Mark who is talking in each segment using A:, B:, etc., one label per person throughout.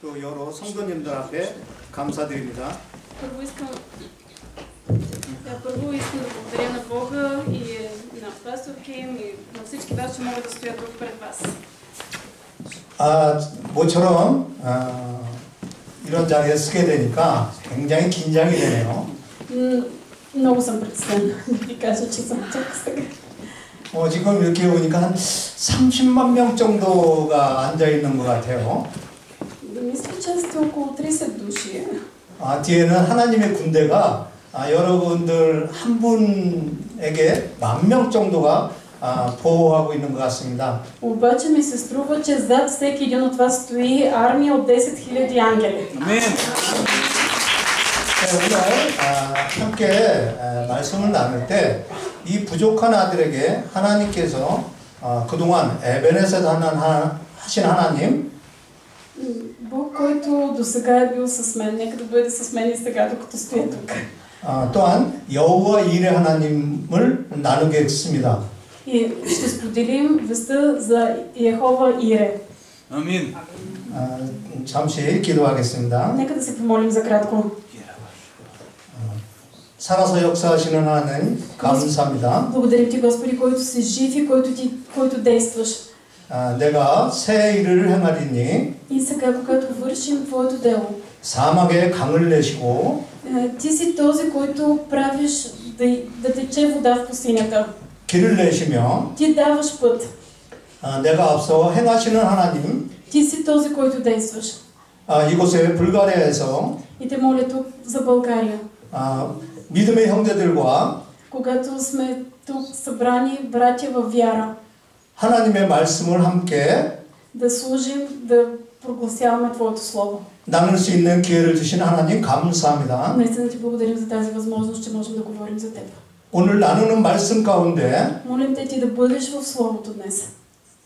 A: 또 여러 성도님들 앞에 감사드립니다.
B: Първо искам да благодаря на Бога и на пастор Ким и на всички вас, че могат да стоят тук пред вас.
A: 모처럼 이런 자리에 서게 되니까 굉장히 긴장이 되네요.
B: Много съм притеснена да ти кажа, че съм тук сега.
A: 지금 이렇게 보니까 한 30만 명 정도가 앉아 있는 것 같아요.
B: Мисля, че сте около 30 души.
A: 뒤에는 하나님의 군대가 여러분들 한 분에게 10,000명 정도가 보호하고 있는 것 같습니다.
B: Обаче ми се струва, че зад всеки един от вас стои армия от 10 000 ангели.
A: 아멘. 오늘 함께 말씀을 나눌 때 이 부족한 아들에게 하나님께서 그동안 에베네셀 하신 하나님
B: Бог, който до сега е бил с мен, нека да бъде с мен и сега, докато стоя тук.
A: 또한 여호와 이레 하나님을 나누겠습니다.
B: И ще споделим вестта за Йехова Ире.
C: 아멘.
A: 잠시 기도하겠습니다.
B: Нека да се помолим за кратко.
A: 살아서 역사하시는 하나님 감사합니다.
B: Благодарим ти, Господи, който си жив и който действаш.
A: 내가 새 일을 행하리니
B: И сега, когато вършим Твоето дело,
A: 사막에 강을 내시고
B: Ти си този, който правиш да тече вода в пустинята.
A: 길을 내시며
B: Ти даваш път.
A: 내가 앞서 행하시는 하나님
B: Ти си този, който действаш.
A: 이곳에 불가리아에서
B: И те моля тук за България.
A: 믿음의 형제들과
B: Когато сме тук събрани братя във вяра,
A: 하나님의 말씀을 함께
B: да служим, да прогласяваме Твоето Слово.
A: 나눌 수 있는 기회를 주신 하나님 감사합니다.
B: Наистина Ти благодарим за тази възможност, че можем да говорим за Теб.
A: 오늘 나누는 말씀 가운데
B: Молим Те Ти да бъдеш в Словото днес.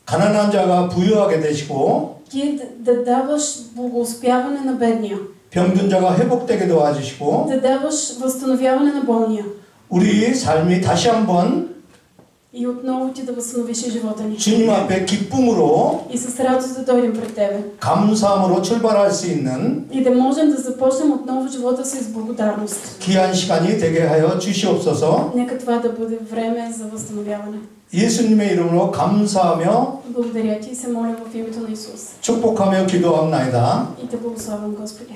A: 가난한 자가 부유하게 되시고
B: Ти да даваш благоуспяване на бедния.
A: 병든 자가 회복되게 도와주시고
B: Да даваш възстановяване на болния.
A: 우리 삶이 다시 한번
B: И отново Ти да възстановиш и живота ни.
A: 주님 앞에 기쁨으로
B: И с радост да дойдем пред Тебе.
A: 감사함으로 출발할 수 있는
B: И да можем да започнем отново живота си с благодарност.
A: 귀한 시간이 되게 하여 주시옵소서.
B: Нека това да бъде време за възстановяване.
A: 예수님의 이름으로 감사하며
B: Благодаря Ти и се моля в името на Исус.
A: 축복하며 기도합나이다.
B: И Те благославям, Господи.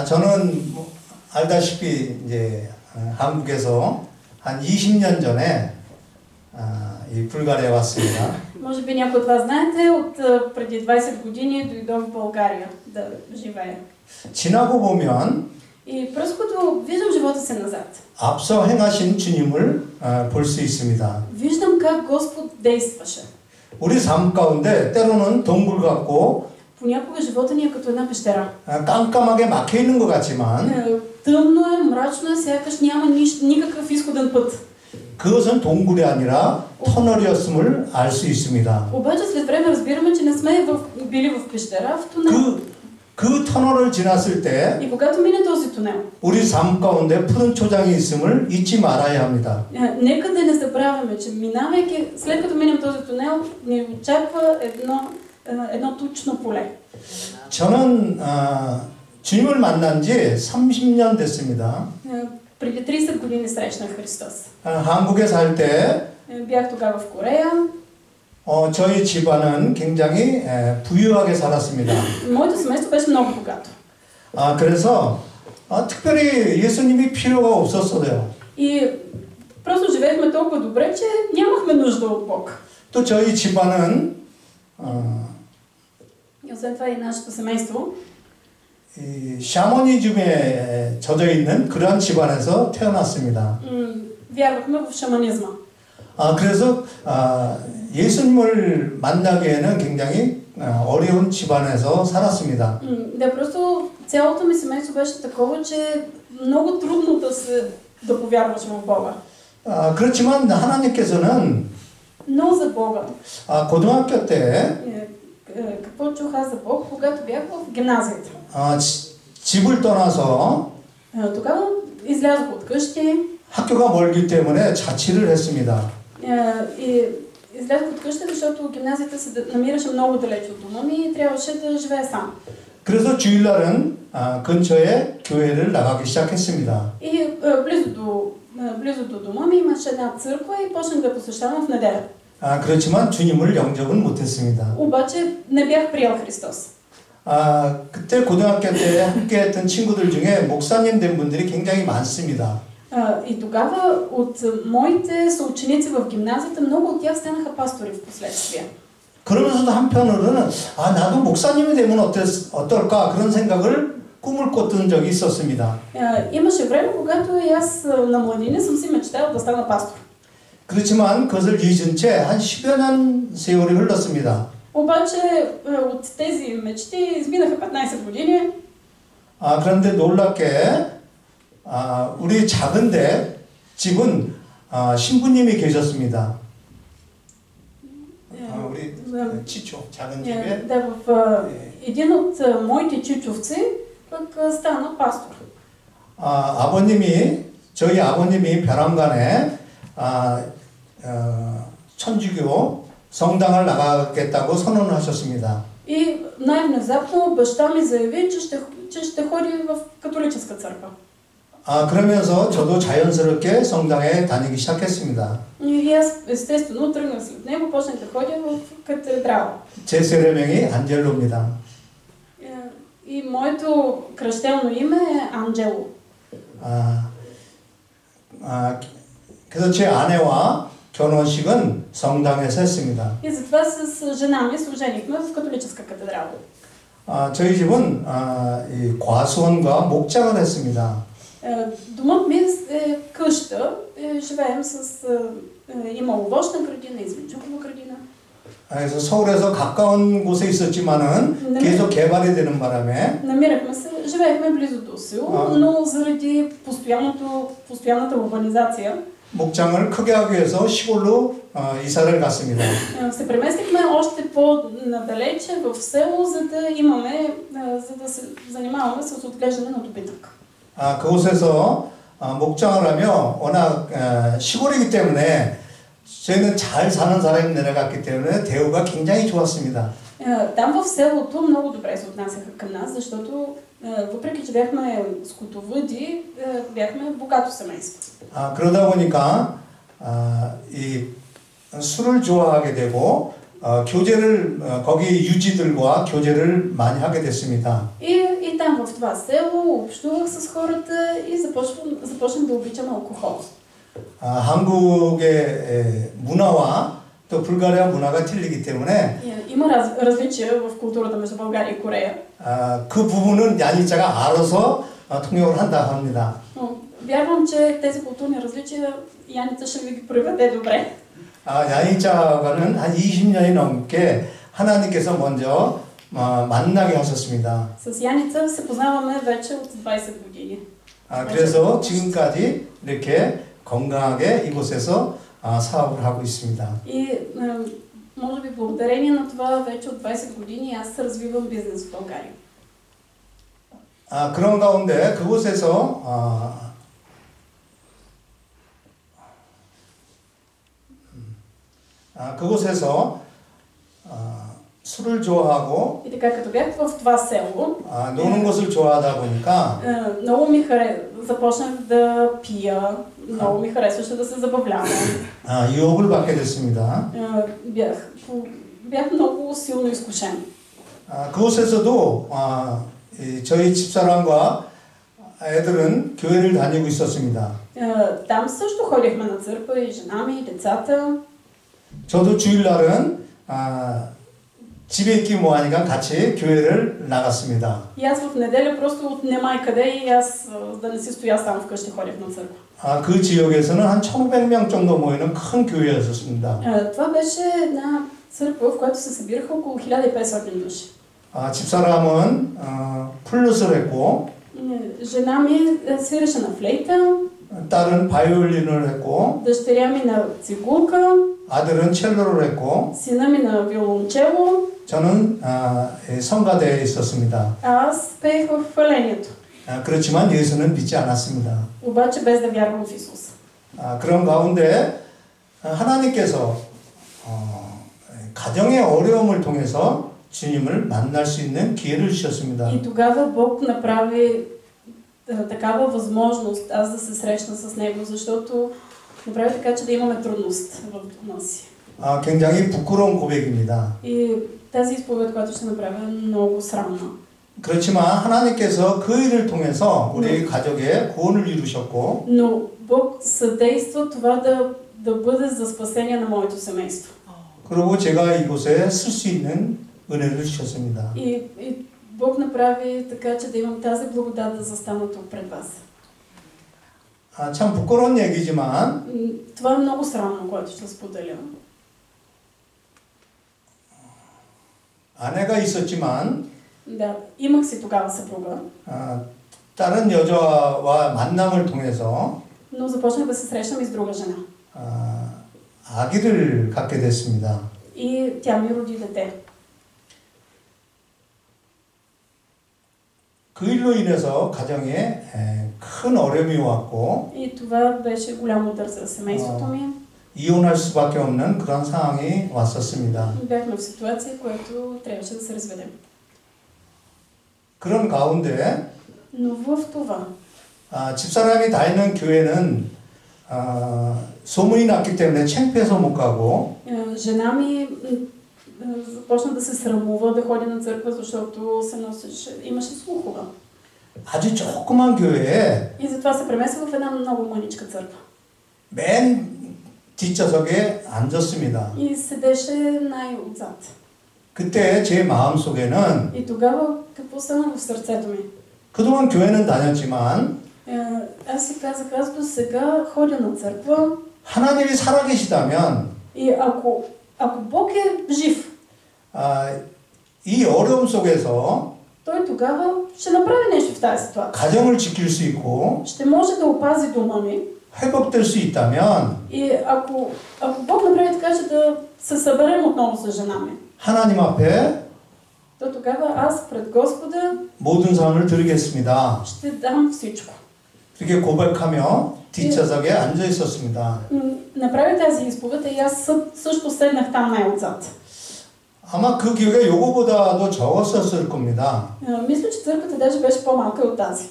A: 저는 알다시피 이제 한국에서 한 20년 전에 이 불가리아에 왔습니다.
B: Може би някои от вас знаете, от преди 20 години дойдох в България да живея.
A: 지나고 보면
B: И просто като виждам живота си назад,
A: 앞서 행하신 주님을 볼 수 있습니다.
B: виждам как Господ действаше.
A: 우리 삶 가운데 때로는 동굴 같고
B: Понякога живота ни е като една пещера.
A: 깜깜하게 막혀 있는 것 같지만
B: Тъмно е, мрачно е, сякаш няма никакъв изходен път.
A: 그것은 동굴이 아니라 터널이었음을 알 수 있습니다.
B: Обаче след време разбираме, че не сме били в пещера, в тунел.
A: 그 터널을 지났을 때
B: И когато мине този тунел,
A: 우리 삶 가운데 푸른 초장이 있음을 잊지 말아야 합니다.
B: нека да не забравяме, че минавайки, след като минем този тунел, ни очаква едно тучно поле.
A: 저는 주님을 만난 지 30년 됐습니다.
B: Преди 30 години срещнах Христос.
A: 한국에 살 때
B: Бях тогава в Корея.
A: 저희 집안은 굉장히 부유하게 살았습니다.
B: Моето семейство беше много богато.
A: 그래서 특별히 예수님이 필요가 없었어요.
B: И просто живеехме толкова добре, че нямахме нужда от Бог.
A: 또 저희 집안은
B: И освен това и нашето семейство
A: 이 샤머니즘에 젖어 있는 그런 집안에서 태어났습니다.
B: вярвахме в шаманизма.
A: 그래서 예수님을 만나기에는 굉장히 어려운 집안에서 살았습니다.
B: Да, просто цялото ми семейство беше такова, че много трудно да повярваш в Бога.
A: 그렇지만 하나님께서는
B: Но за Бога.
A: 고등학교 때
B: Какво чух аз за Бог, когато бях в гимназията?
A: 집을 떠나서
B: Тогава излязох от къщи.
A: 학교가 멀기 때문에 자취를 했습니다.
B: И излязох от къща, защото гимназията се намираше много далеч от дома ми и трябваше да живея сам.
A: 그래서 주일날은 근처에 교회를 나가기 시작했습니다.
B: И близо до дома ми имаше една църква и почнах да посещавам в неделя.
A: 그렇지만 주님을 영접은 못했습니다.
B: обаче не бях приел Христос.
A: 그때 고등학교 때 함께했던 친구들 중에 목사님 된 분들이 굉장히 많습니다.
B: И тогава от моите съученици в гимназията много от тях станаха пастори в последствие.
A: 그러면서도 한편으로는 나도 목사님이 되면 어떨까 그런 생각을 꿈을 꿨던 적이 있었습니다.
B: имаше време, когато и аз на младина съм си мечтал да стана пастор.
A: 그렇지만 그것을 잊은 채 한 10여 년 세월이 흘렀습니다.
B: обаче от тези мечти изминаха 15 години.
A: 그런데 놀랍게 우리 작은데 집은 신부님이 계셨습니다. 우리 치초 작은 집에
B: в един от моите чичовци пък стана пастор.
A: 저희 아버님이 벼랑간에 천주교 성당을 나가겠다고 선언을 하셨습니다.
B: И най-внезапно баща ми заяви, че ще ходи в католическа църква.
A: 그러면서 저도 자연스럽게 성당에 다니기 시작했습니다.
B: И аз естествено тръгнах след него, почнах да ходя в катедрала.
A: 제 세례명이 안젤로입니다.
B: И моето кръщелно име е Анджело.
A: 그래서 제 아내와 결혼식은 성당에서 했습니다.
B: И затова с жена ми се оженихме в католическа катедрала.
A: 저희 집은 이 과수원과 목장을 했습니다.
B: Домът ми е къща, живеем има овощна градина, измечукова градина.
A: 그래서 서울에서 가까운 곳에 있었지만은 계속 개발이 되는 바람에
B: намирахме се, живеехме близо до село, но заради постоянната урбанизация
A: 목장을 크게 하기 위해서 시골로 이사를 갔습니다.
B: се преместихме още по-надалече в село, за да се занимаваме с отглеждане на добитък.
A: 그곳에서 목장을 하며 워낙 시골이기 때문에 저희는 잘 사는 사람이 내려갔기 때문에 대우가 굉장히 좋았습니다.
B: Там в селото много добре се отнасяха към нас, защото въпреки че бяхме скотовъди, бяхме богато семейство.
A: 그러다 보니까 이 술을 좋아하게 되고 교제를 거기 유지들과 교제를 많이 하게 됐습니다.
B: И там в това село общувах с хората и започнах да обичам алкохол.
A: 한국의 문화와 또 불가리아 문화가 틀리기 때문에
B: има различия в културата между България и Корея.
A: 그 부분은 야니자가 알아서 통역을 한다 합니다.
B: Вярвам, че тези културни различия Яница ще ви ги проведе добре.
A: 야니자가는 한 20년이 넘게 하나님께서 먼저 만나게 하셨습니다.
B: С Яница се познаваме вече от 20 години.
A: 그래서 지금까지 이렇게 건강하게 이곳에서 사업을 하고 있습니다.
B: И може би благодарение на това вече от 20 години аз развивам бизнес в България.
A: 그런 가운데 그곳에서 술을 좋아하고
B: И така като бях в това село,
A: 노는 것을 좋아하다 보니까
B: много ми започнах да пия, много ми харесваше да се забавлявам.
A: 유혹을 받게 됐습니다.
B: бях много силно изкушен.
A: 그곳에서도 저희 집사람과 애들은 교회를 다니고 있었습니다.
B: Там също ходихме на църква и жена ми, и децата.
A: 저도 주일날은 집에 있기 뭐하니까 같이 교회를 나갔습니다.
B: И аз в неделя просто няма къде и аз да не си стоя сам вкъщи, ходих на църква.
A: 그 지역에서는 한 1,500명 정도 모이는 큰 교회였습니다.
B: Това беше една църква, в която се събираха около 1500 души.
A: 집사람은 플룻을 했고,
B: жена ми свиреше на флейта,
A: 딸은 바이올린을 했고,
B: дъщеря ми на цигулка,
A: 아들은 첼로를 했고,
B: сина ми на виолончело,
A: 저는 성가대에 있었습니다.
B: аз пеех в хвалението.
A: 그렇지만 예수는 믿지 않았습니다.
B: обаче без да вярвам в Исус.
A: 그런 가운데 하나님께서 가정의 어려움을 통해서 주님을 만날 수 있는 기회를 주셨습니다.
B: И тогава Бог направи такава възможност аз да се срещна с Него, защото направи така, че да имаме трудност в дома си.
A: 굉장히 부끄러운 고백입니다.
B: И тази изповед, която ще направя, е много срамна.
A: 그렇지만 하나님께서 그 일을 통해서 우리 가족에 구원을 이루셨고,
B: Но Бог съдейства това да бъде за спасение на моето семейство.
A: 그리고 제가 이곳에 쓸 수 있는 은혜를 주셨습니다.
B: И Бог направи така, че да имам тази благодат да застана тук пред вас.
A: 참 부끄러운 얘기지만
B: Това е много срамно, което ще споделя.
A: 아내가 있었지만
B: Да, имах си тогава съпруга,
A: 다른 여자와 만남을 통해서
B: но започнах да се срещам и с друга жена.
A: 아기를 갖게 됐습니다.
B: И тя ми роди дете.
A: 그 일로 인해서 가정에 큰 어려움이 왔고,
B: И това беше голям удар за семейството ми.
A: 이혼할 수밖에 없는 그런 상황이 왔었습니다.
B: Бяхме в ситуация, в която трябваше да се разведем.
A: 그런 가운데
B: Но в това
A: 집사람이 다니는 교회는 소문이 났기 때문에 창피해서 못 가고,
B: жена ми започна да се срамува да ходи на църква, защото се носеше, имаше слухове.
A: 아주 조그만 교회에
B: И затова се премества в една много мъничка църква.
A: 맨 뒷좌석에 앉았습니다.
B: И седеше най-отзад.
A: 그때 제 마음속에는
B: И тогава какво стана в сърцето ми?
A: 그동안 교회는 다녔지만
B: Аз си казах, аз до сега ходя на църква.
A: 하나님이 살아계시다면
B: И ако Бог е жив,
A: 이 어려움 속에서
B: той тогава ще направи нещо в тази ситуация.
A: 가정을 지킬 수 있고
B: Ще може да опази дома ми.
A: 회복될 수 있다면
B: И ако Бог направи така, че да се съберем отново с жена ми,
A: 하나님 앞에
B: то тогава аз пред Господа
A: 모든 삶을 드리겠습니다.
B: ще дам всичко.
A: 이렇게 고백하며 뒷좌석에 앉아 있었습니다.
B: Направи тази изповед и аз също седнах там най-отзад.
A: 아마 그 교회가 요거보다도 적었었을 겁니다.
B: Мисля, че църквата даже беше по-малка от тази.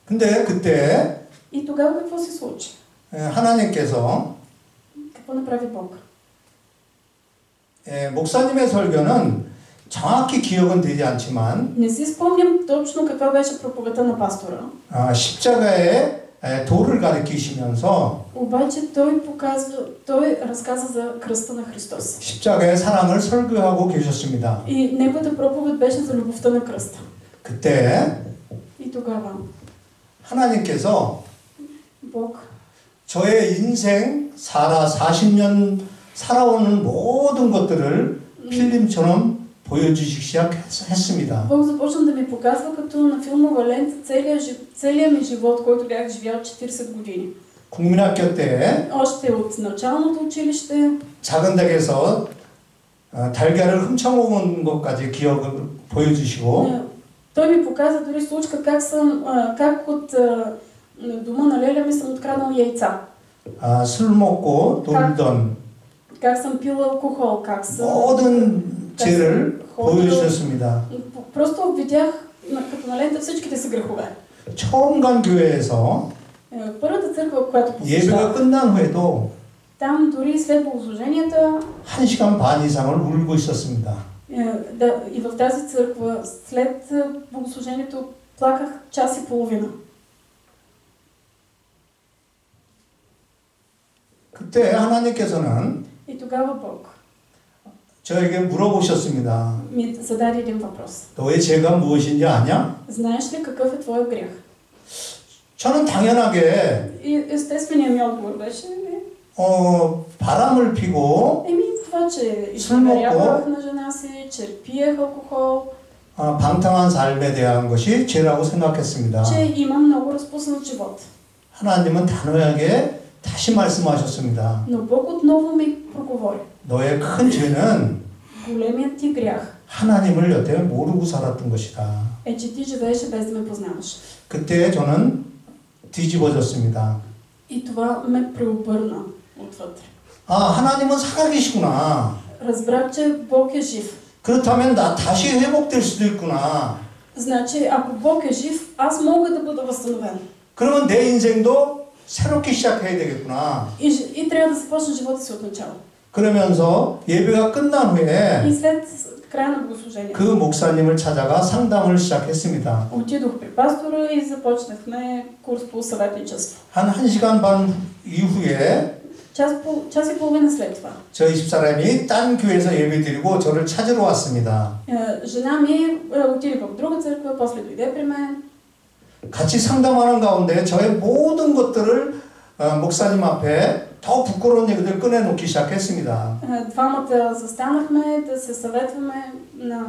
A: 근데 그때
B: И тогава какво се случи?
A: 하나님께서
B: Какво направи Бог?
A: 목사님의 설교는 정확히 기억은 되지 않지만
B: Не си спомням точно каква беше проповедта на пастора.
A: 십자가의 도를 가르치시면서
B: Обаче той разказа за кръста на Христос.
A: 십자가의 사랑을 설교하고 계셨습니다.
B: И неговата проповед беше за любовта на кръста.
A: 그때
B: И тогава
A: 하나님께서
B: Бог
A: 저의 인생 40년 살아오는 모든 것들을 필름처럼 보여주시기 시작했습니다.
B: Бог започна да ми показва като на филмова лента целият ми живот, който бях живял 40 години.
A: 국민학교 때
B: Още от началното училище,
A: 작은 댁에서 달걀을 훔쳐먹은 것까지 기억을 보여주시고
B: той ми показа дори случка как от дома на леля ми съм откраднал яйца.
A: 술 먹고 놀던
B: Как съм пила алкохол, как съм...
A: 모든 죄를 보여주셨습니다.
B: Просто видях като на лента всичките са грехове.
A: 처음 간 교회에서
B: Първата църква, която
A: 예배가
B: посещавах,
A: 끝난 후에도
B: там дори след богослуженията,
A: 1시간 반 이상을 울고 있었습니다.
B: и в тази църква след богослужението плаках час и половина.
A: 그때 하나님께서는
B: И тогава Бог
A: 저에게 물어보셨습니다.
B: ми зададе един въпрос.
A: 너의 죄가 무엇인지 아냐?
B: Знаеш ли какъв е твоят грях?
A: 저는 당연하게
B: И естественият ми отговор беше
A: 바람을 피고
B: това, че изпреварявах на жена си, че пиех алкохол,
A: 방탕한 삶에 대한 것이 죄라고 생각했습니다.
B: че имам много разпуснат живот.
A: 하나님은 단호하게 다시 말씀하셨습니다.
B: Но Бог отново ми проговори.
A: 너의 큰 죄는
B: Големият ти грях
A: 하나님을 여태 모르고 살았던 것이다.
B: е, че ти живееше без да ме познаваш.
A: 그때 저는 뒤집어졌습니다.
B: И това ме преобърна отвътре.
A: 아, 하나님은 살아계시구나.
B: Разбрах, че Бог е жив.
A: 그렇다면 나 다시 회복될 수도 있구나.
B: Значи, ако Бог е жив, аз мога да бъда възстановен.
A: 그러면 내 인생도 새롭게 시작해야 되겠구나.
B: И трябва да започна живота си от начало.
A: 그러면서 예배가 끝난 후에
B: И след края на богослужението
A: 그 목사님을 찾아가 상담을 시작했습니다.
B: отидох при пастора и започнахме курс по съветничество.
A: 한 1시간 반 이후에
B: Час и половина след това.
A: 저희 집사람이 딴 교회에서 예배드리고 저를 찾으러 왔습니다.
B: Жена ми отиде в друга църква, после дойде при мен.
A: 같이 상담하는 가운데 저의 모든 것들을 목사님 앞에 더 부끄러운 얘기들 꺼내놓기 시작했습니다.
B: Двамата застанахме да се съветваме на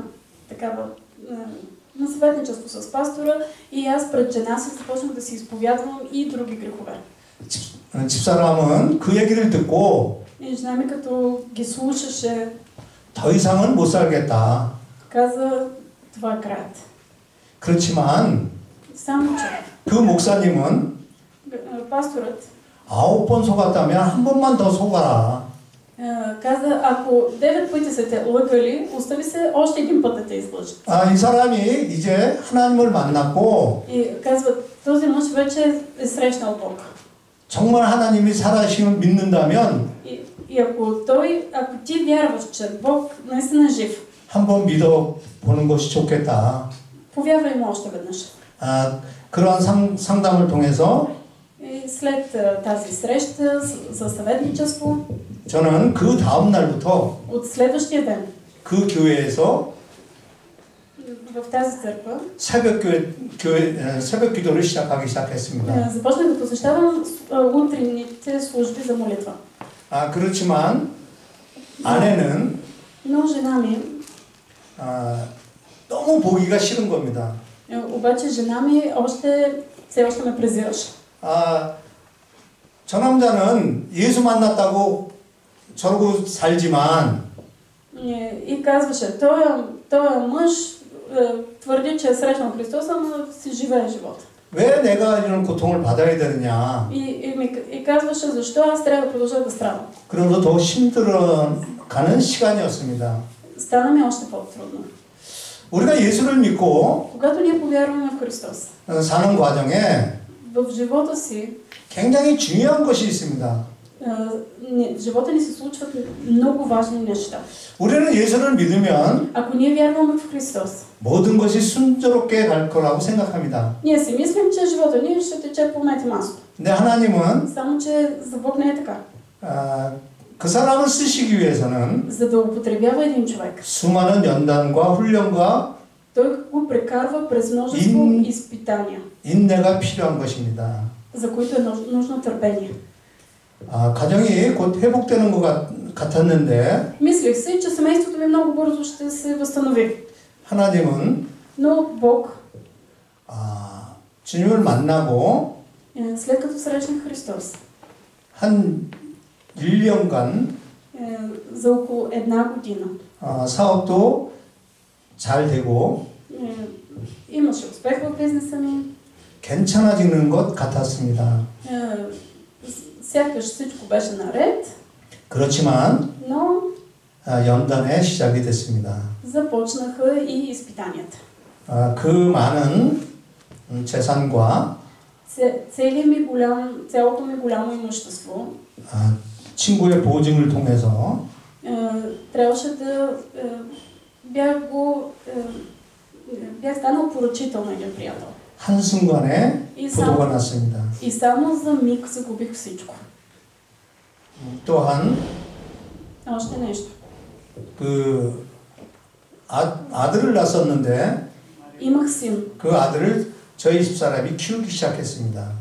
B: съветничество с пастора и аз пред жена си започнах да си изповядвам и други грехове.
A: 집사람은 그 얘기를 듣고
B: И жена ми като ги слушаше,
A: 더 이상은 못 살겠다.
B: каза, това е краят.
A: 그렇지만
B: Само че
A: 그 목사님은
B: пасторът
A: 9번 속았다면 한 번만 더 속아라.
B: каза, ако 9 пъти са те лъгали, остави се още един път да те излъжат.
A: 이 사람이 이제 하나님을 만났고
B: И казва, този мъж вече е срещнал Бог.
A: 정말 하나님이 살아계심을 믿는다면
B: И ако ти вярваш, че Бог наистина е жив,
A: 한번 믿어보는 것이 좋겠다.
B: повярвай му още веднъж.
A: 그러한 상담을 통해서
B: И след тази среща за съветничество,
A: 저는 그 다음 날부터
B: от следващия ден
A: 그 교회에서
B: в тази църква
A: 새벽 기도를 시작하기 시작했습니다.
B: започнах да посещавам утренните служби за молитва.
A: 그렇지만 아내는
B: Но жена ми,
A: 너무 보기가 싫은 겁니다.
B: обаче жена ми все още ме презираше.
A: 저 남자는 예수 만났다고 저러고 살지만
B: И казваше, той мъж твърди, че е срещнал Христос, ама си живее живота.
A: 왜 내가 이런 고통을 받아야 되느냐?
B: И казваше, защо аз трябва да продължа да страдам.
A: 그러면서 더 힘들어가는 시간이었습니다.
B: Стана ми още по-трудно.
A: 우리가 예수를 믿고
B: Когато ние повярваме в Христос,
A: 사는 과정에
B: в живота си,
A: 굉장히 중요한 것이 있습니다.
B: в живота ни се случват много важни неща.
A: 우리는 예수를 믿으면
B: Ако ние вярваме в Христос,
A: 모든 것이 순조롭게 갈 거라고 생각합니다.
B: ние си мислим, че живота ни ще тече по мед и масло.
A: 근데 하나님은
B: Само, че за Бог не е така.
A: 그 사람을 쓰시기 위해서는
B: За да употребява един човек,
A: 수많은 연단과 훈련과
B: той го прекарва през множество изпитания,
A: 인내가 필요한 것입니다.
B: за които е нужно търпение.
A: 가정이 곧 회복되는 것 같았는데
B: Мислих си, че семейството ми много бързо ще се възстанови.
A: 하나님은
B: Но Бог,
A: 주님을 만나고
B: след като срещнах Христос,
A: 한 1년간
B: за около една година,
A: 사업도 잘 되고
B: имаше успех в бизнеса ми.
A: 괜찮아지는 것 같았습니다.
B: Сякаш всичко беше наред,
A: 그렇지만
B: но
A: 연단의 시작이 됐습니다.
B: започнаха и изпитанията.
A: 그 많은 재산과
B: цялото ми голямо имущество
A: 친구의 보증을 통해서
B: трябваше да бях станал поръчител на един приятел.
A: 한순간에 부도가 났습니다.
B: И само за миг загубих всичко.
A: 또한
B: още нещо.
A: 아들을 낳았었는데
B: имах син.
A: 그 아들을 저희 집사람이 키우기 시작했습니다.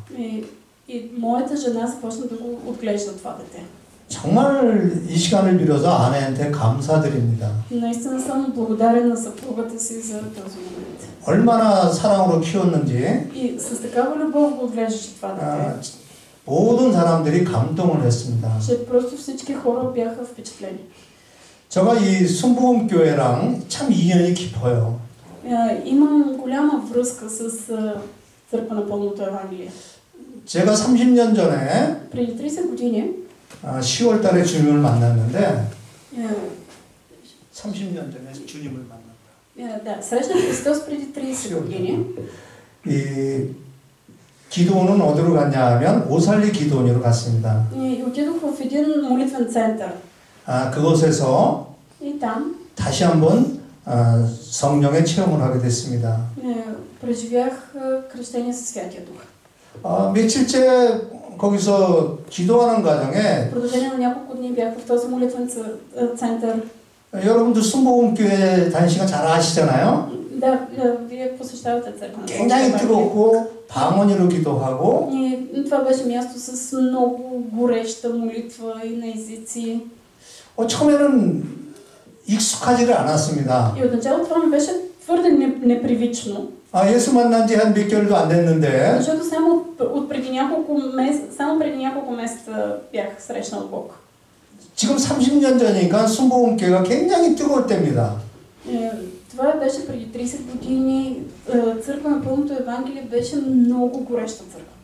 B: И моята жена започна да го отглежда това дете.
A: 정말 이 시간을 빌어서 아내한테 감사드립니다.
B: наистина съм благодарен на съпругата си за този момент.
A: 얼마나 사랑으로 키웠는지
B: И с такава любов го отглеждаше това дете.
A: 모든 사람들이 감동을 했습니다.
B: че просто всички хора бяха впечатлени.
A: 제가 이 순복음교회랑 참 인연이 깊어요.
B: имам голяма връзка с църква на пълното Евангелие.
A: 제가 30년 전에
B: преди 30 години
A: 10월 달에 주님을 만났는데
B: Е,
A: 30년 전에 주님을 만났다.
B: Да, срещнах Христос преди 30 години.
A: 이 기도원은 어디로 갔냐 하면 오살리 기도원으로 갔습니다.
B: И отидох в един молитвен център.
A: 그곳에서
B: И там
A: 다시 한번 성령의 체험을 하게 됐습니다.
B: преживях кръщение със Святия Дух.
A: 며칠째 거기서 기도하는 과정에
B: В продължение на няколко дни бях в този молитвен център.
A: 여러분도 순복음교회 다니시는 거 잘 아시잖아요.
B: Да, вие посещавате църква.
A: 굉장히 뜨겁고 방언으로 기도하고
B: И това беше място с много гореща молитва и на езици.
A: 처음에는 익숙하지를 않았습니다.
B: И отначало това ми беше твърде непривично.
A: 예수 만난 지 한 몇 개월도 안 됐는데
B: Защото само преди няколко месеца бях срещнал Бог.
A: 지금 30년 전이니까 순복음교회가 굉장히 뜨거울 때입니다.
B: Това беше преди 30 години. Църква на пълното Евангелие беше много гореща църква.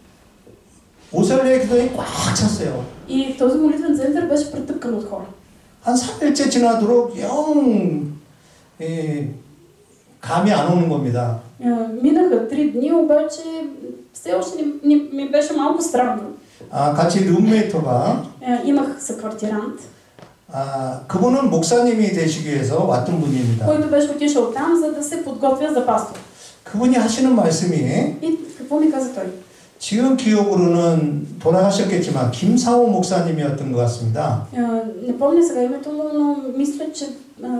A: 오살리의 기도원이 꽉 찼어요.
B: И този молитвен център беше претъпкан от хора.
A: 한 3일째 지나도록 영 감이 안 오는 겁니다.
B: Минаха 3 дни, обаче все още ми беше малко странно.
A: 같이 룸메이터가
B: Имах съквартирант,
A: 그분은 목사님이 되시기 위해서 왔던 분입니다.
B: който беше отишъл там, за да се подготвя за пастор.
A: 그분이 하시는 말씀이
B: И какво ми каза той?
A: 지금 기억으로는 돌아가셨겠지만 김사호 목사님이었던 것 같습니다.
B: Не помня сега името му, но мисля, че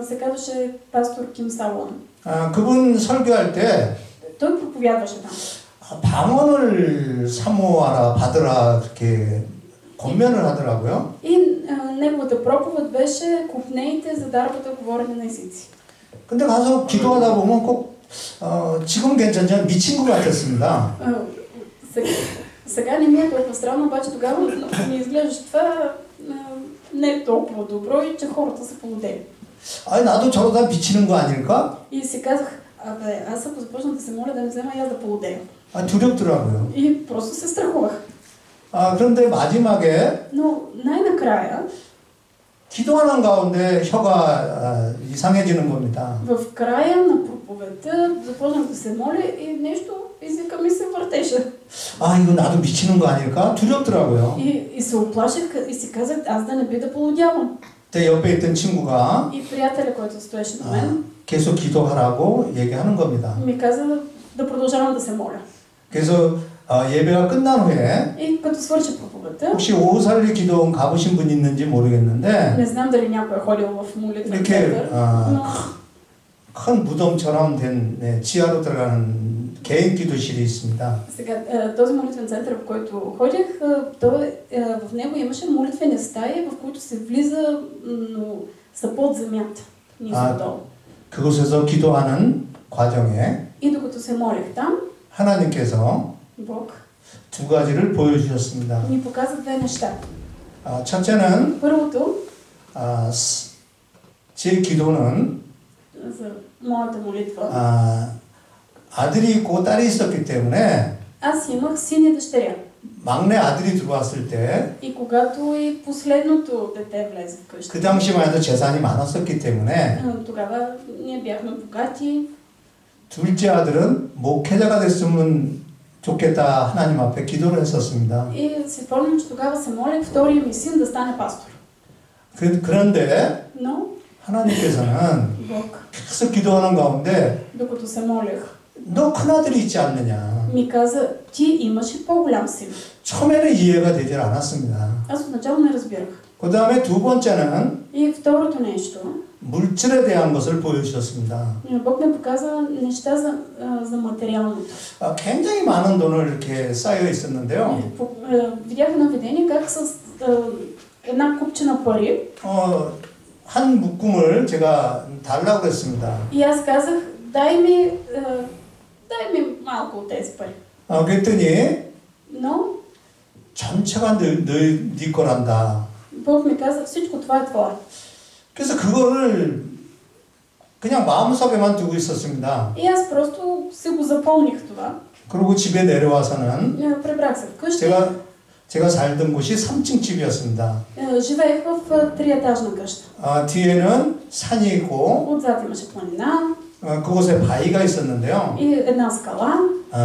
B: се казваше пастор Ким Салон.
A: 그분 설교할 때
B: Той проповядваше там.
A: 방언을 사모하라 받으라 그렇게 권면을 하더라고요.
B: И неговата проповед беше купнейте за дарбата говорене на езици.
A: 근데 가서 기도하다 보면 꼭 지금 괜찮지만 미친 것 같았습니다.
B: Сега не ми е толкова странно, обаче тогава ми изглежда това не е толкова добро и че хората са полудели.
A: 나도 저러다 미치는 거 아닐까?
B: И си казах, аз ако започна да се моля да не взема и аз да полудея.
A: 두렵더라고요.
B: И просто се страхувах.
A: 그런데 마지막에
B: Но най-накрая
A: 기도하는 가운데 혀가 이상해지는 겁니다.
B: в края на проповедта започнах да се моля и нещо езика ми се въртеше.
A: 이거 나도 미치는 거 아닐까? 두렵더라고요.
B: И се оплаших и си казах, аз да не би да полудявам.
A: 제 옆에 있던 친구가
B: И приятеля, който стоеше до мен,
A: 계속 기도하라고 얘기하는 겁니다.
B: ми каза да продължавам да се моля.
A: 그래서 예배가 끝난 후에
B: И като свърши проповедта,
A: 혹시 오살리 기도원 가보신 분 있는지 모르겠는데
B: не знам дали някой е ходил в молитвен
A: 이렇게
B: център, но
A: 큰 무덤처럼 된 지하로 들어가는 개인 기도실이 있습니다.
B: сега този молитвен център, в който ходих, в него имаше молитвени стаи, в които се влиза, но са под земята, низко-долу.
A: 그곳에서 기도하는 과정에
B: И докато се молих там,
A: 하나님께서
B: Бог
A: 두 가지를 보여주셨습니다.
B: ми показа две неща.
A: 첫째는
B: Първото,
A: 제 기도는
B: за моята молитва,
A: 아들이 있고 딸이 있었기 때문에
B: аз имах син и дъщеря.
A: 막내 아들이 들어왔을 때
B: И когато и последното дете влезе в къща,
A: 그 당시만 해도 재산이 많았었기 때문에
B: тогава ние бяхме богати.
A: 둘째 아들은 목회자가 됐으면 좋겠다 하나님 앞에 기도를 했었습니다.
B: И си спомням, че тогава се молих втория ми син да стане пастор.
A: 그런데
B: Но
A: 하나님께서는
B: Бог,
A: 계속 기도하는 가운데
B: докато се молих,
A: 너 큰아들이 있지 않느냐.
B: ми каза, ти имаш и по-голям син.
A: 처음에는 이해가 되질 않았습니다.
B: Аз отначало не разбирах.
A: 그 다음에 두 번째는
B: И второто нещо,
A: 물질에 대한 것을 보여주셨습니다.
B: Бог ми показа неща за материалното.
A: 굉장히 많은 돈을 이렇게 쌓여 있었는데요.
B: Видях едно видение как с една купчина пари.
A: 한 묶음을 제가 달라고 했습니다.
B: И аз казах, дай ми малко от тези пари.
A: 그랬더니
B: Но
A: 전체가 네 거란다.
B: Бог ми каза, всичко това е твое.
A: 그래서 그거를 그냥 마음속에만 두고 있었습니다.
B: И аз просто си го запомних това.
A: 그리고 집에 내려와서는
B: Прибрах се вкъщи.
A: 제가 제가 살던 곳이 3층 집이었습니다.
B: Живеех в триетажна къща.
A: 뒤에는 산이 있고
B: Отзад имаше планина
A: 그곳에 바위가 있었는데요.
B: и една скала.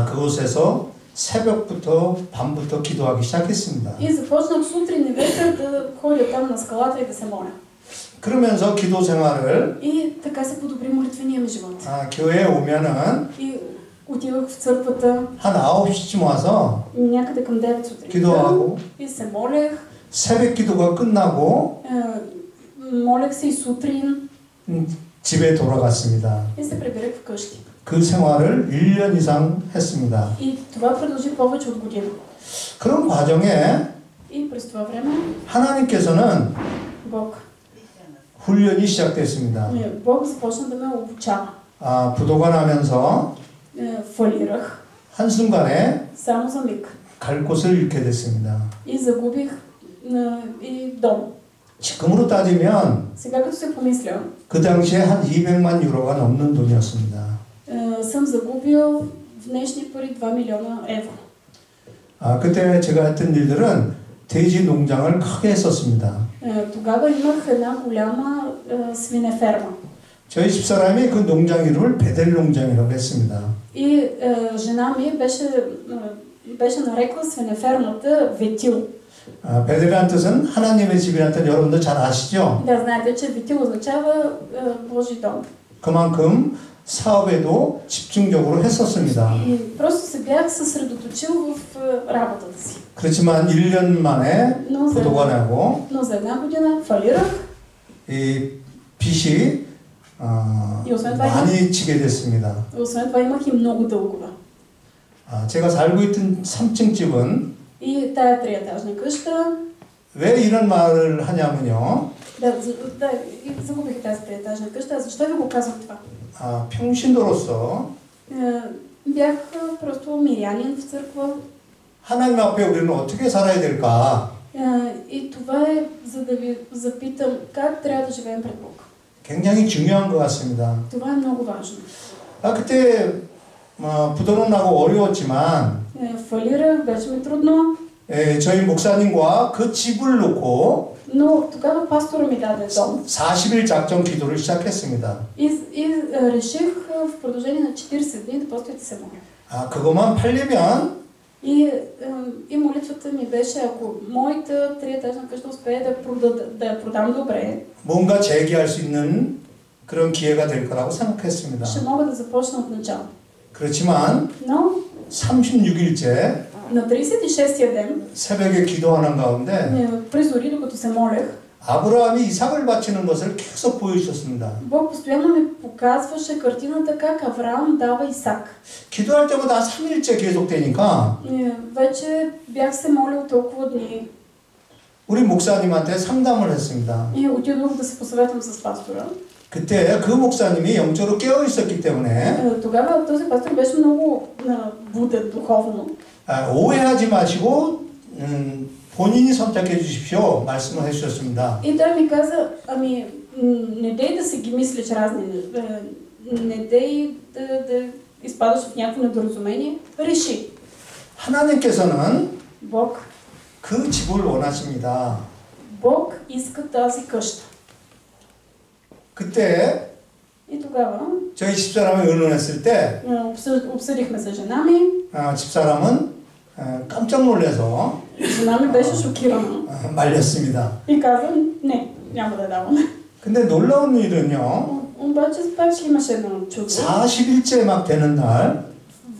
A: 그곳에서 새벽부터 밤부터 기도하기 시작했습니다.
B: И започнах сутрин и вечер да ходя там на скалата и да се моля.
A: 그러면서 기도 생활을
B: И така се подобри молитвения ми живот.
A: 교회에 오면은
B: И отивах в църквата
A: 한 9시쯤 와서
B: някъде към 9 сутринта
A: 기도하고
B: и се молех.
A: 새벽 기도가 끝나고
B: Молех се и сутрин
A: 집에 돌아갔습니다.
B: и се прибирах вкъщи.
A: 그 생활을 1년 이상 했습니다.
B: И това продължи повече от година.
A: 그런 과정에
B: И през това време
A: 하나님께서는
B: Бог
A: 훈련이 시작됐습니다.
B: Бог започна да ме обучава.
A: 부도가 나면서
B: Фалирах
A: 한순간에
B: само за миг.
A: 갈 곳을 잃게 됐습니다.
B: И загубих и дом.
A: 지금으로 따지면
B: Сега като се помисля,
A: 그 당시에 한 200만 유로가 넘는 돈이었습니다.
B: съм загубил в днешни пари 2 милиона евро.
A: 그때 제가 했던 일들은 돼지 농장을 크게 했었습니다.
B: Тогава имах една голяма свинеферма.
A: 저희 집사람이 그 농장 이름을 베델 농장이라고 했습니다.
B: И жена ми беше нарекла свинефермата Ветил.
A: 베델이라는 뜻은 하나님의 집이라는 뜻 여러분들 잘 아시죠?
B: Да, знаете, че Ветил означава Божий дом.
A: 그만큼 사업에도 집중적으로 했었습니다.
B: И просто се бях съсредоточил в работата си.
A: 그렇지만 1년 만에 부도가 나고
B: Но за една година фалирах.
A: 이 빚이 많이 지게 됐습니다.
B: Освен това имах и много дългове.
A: 제가 살고 있던 3층 집은
B: И тая триетажна къща.
A: 왜 이런 말을 하냐면요.
B: И загубих тази триетажна къща. Защо ви го казвам това?
A: 평신도로서
B: бях просто мирянин в църква.
A: 하나님 앞에 우리는 어떻게 살아야 될까?
B: И това е за да ви запитам как трябва да живеем пред Бог.
A: 굉장히 중요한 것 같습니다.
B: Това е много важно.
A: 그때 부도는 나고 어려웠지만
B: фалирах, беше ми трудно.
A: 저희 목사님과 그 집을 놓고
B: Но тогава пастора ми даде дом.
A: 40일 작정 기도를 시작했습니다.
B: И реших в продължение на 40 дни да просто да се моля.
A: 그것만 팔리면
B: и молитвата ми беше, ако моята триетажна къща успее да я продам добре,
A: 뭔가 재기할 수 있는 그런 기회가 될 거라고 생각했습니다.
B: ще мога да започна от начало.
A: 그렇지만
B: Но
A: 36일째
B: на 36-я ден
A: 새벽에 기도하는 가운데
B: при зори, докато се молех,
A: 아브라함이 이삭을 바치는 것을 계속 보여주셨습니다.
B: Бог постоянно ми показваше картината как Авраам дава Исак.
A: 기도할 때마다 3일째 계속되니까
B: вече бях се молил толкова дни.
A: 우리 목사님한테 상담을 했습니다.
B: И отидох да се посъветвам с пастора.
A: 그때 그 목사님이 영적으로 깨어 있었기 때문에
B: тогава този пастор беше много буден духовно.
A: 오해하지 마시고 본인이 선택해 주십시오 말씀을 해주셨습니다.
B: И той ми каза, не дей да си ги мислиш разни, не дей да изпадаш в някакво недоразумение, реши.
A: 하나님께서는
B: Бог
A: 그 집을 원하십니다.
B: Бог иска тази къща.
A: 그때
B: И тогава
A: 저희 집사람이 의논했을 때
B: обсъдихме с жена ми.
A: 집사람은 깜짝 놀라서
B: жена ми беше шокирана.
A: 말렸습니다.
B: И каза, не, няма да давам.
A: 근데 놀라운 일은요.
B: обаче пак имаше едно чудо.
A: 40일째 막 되는 날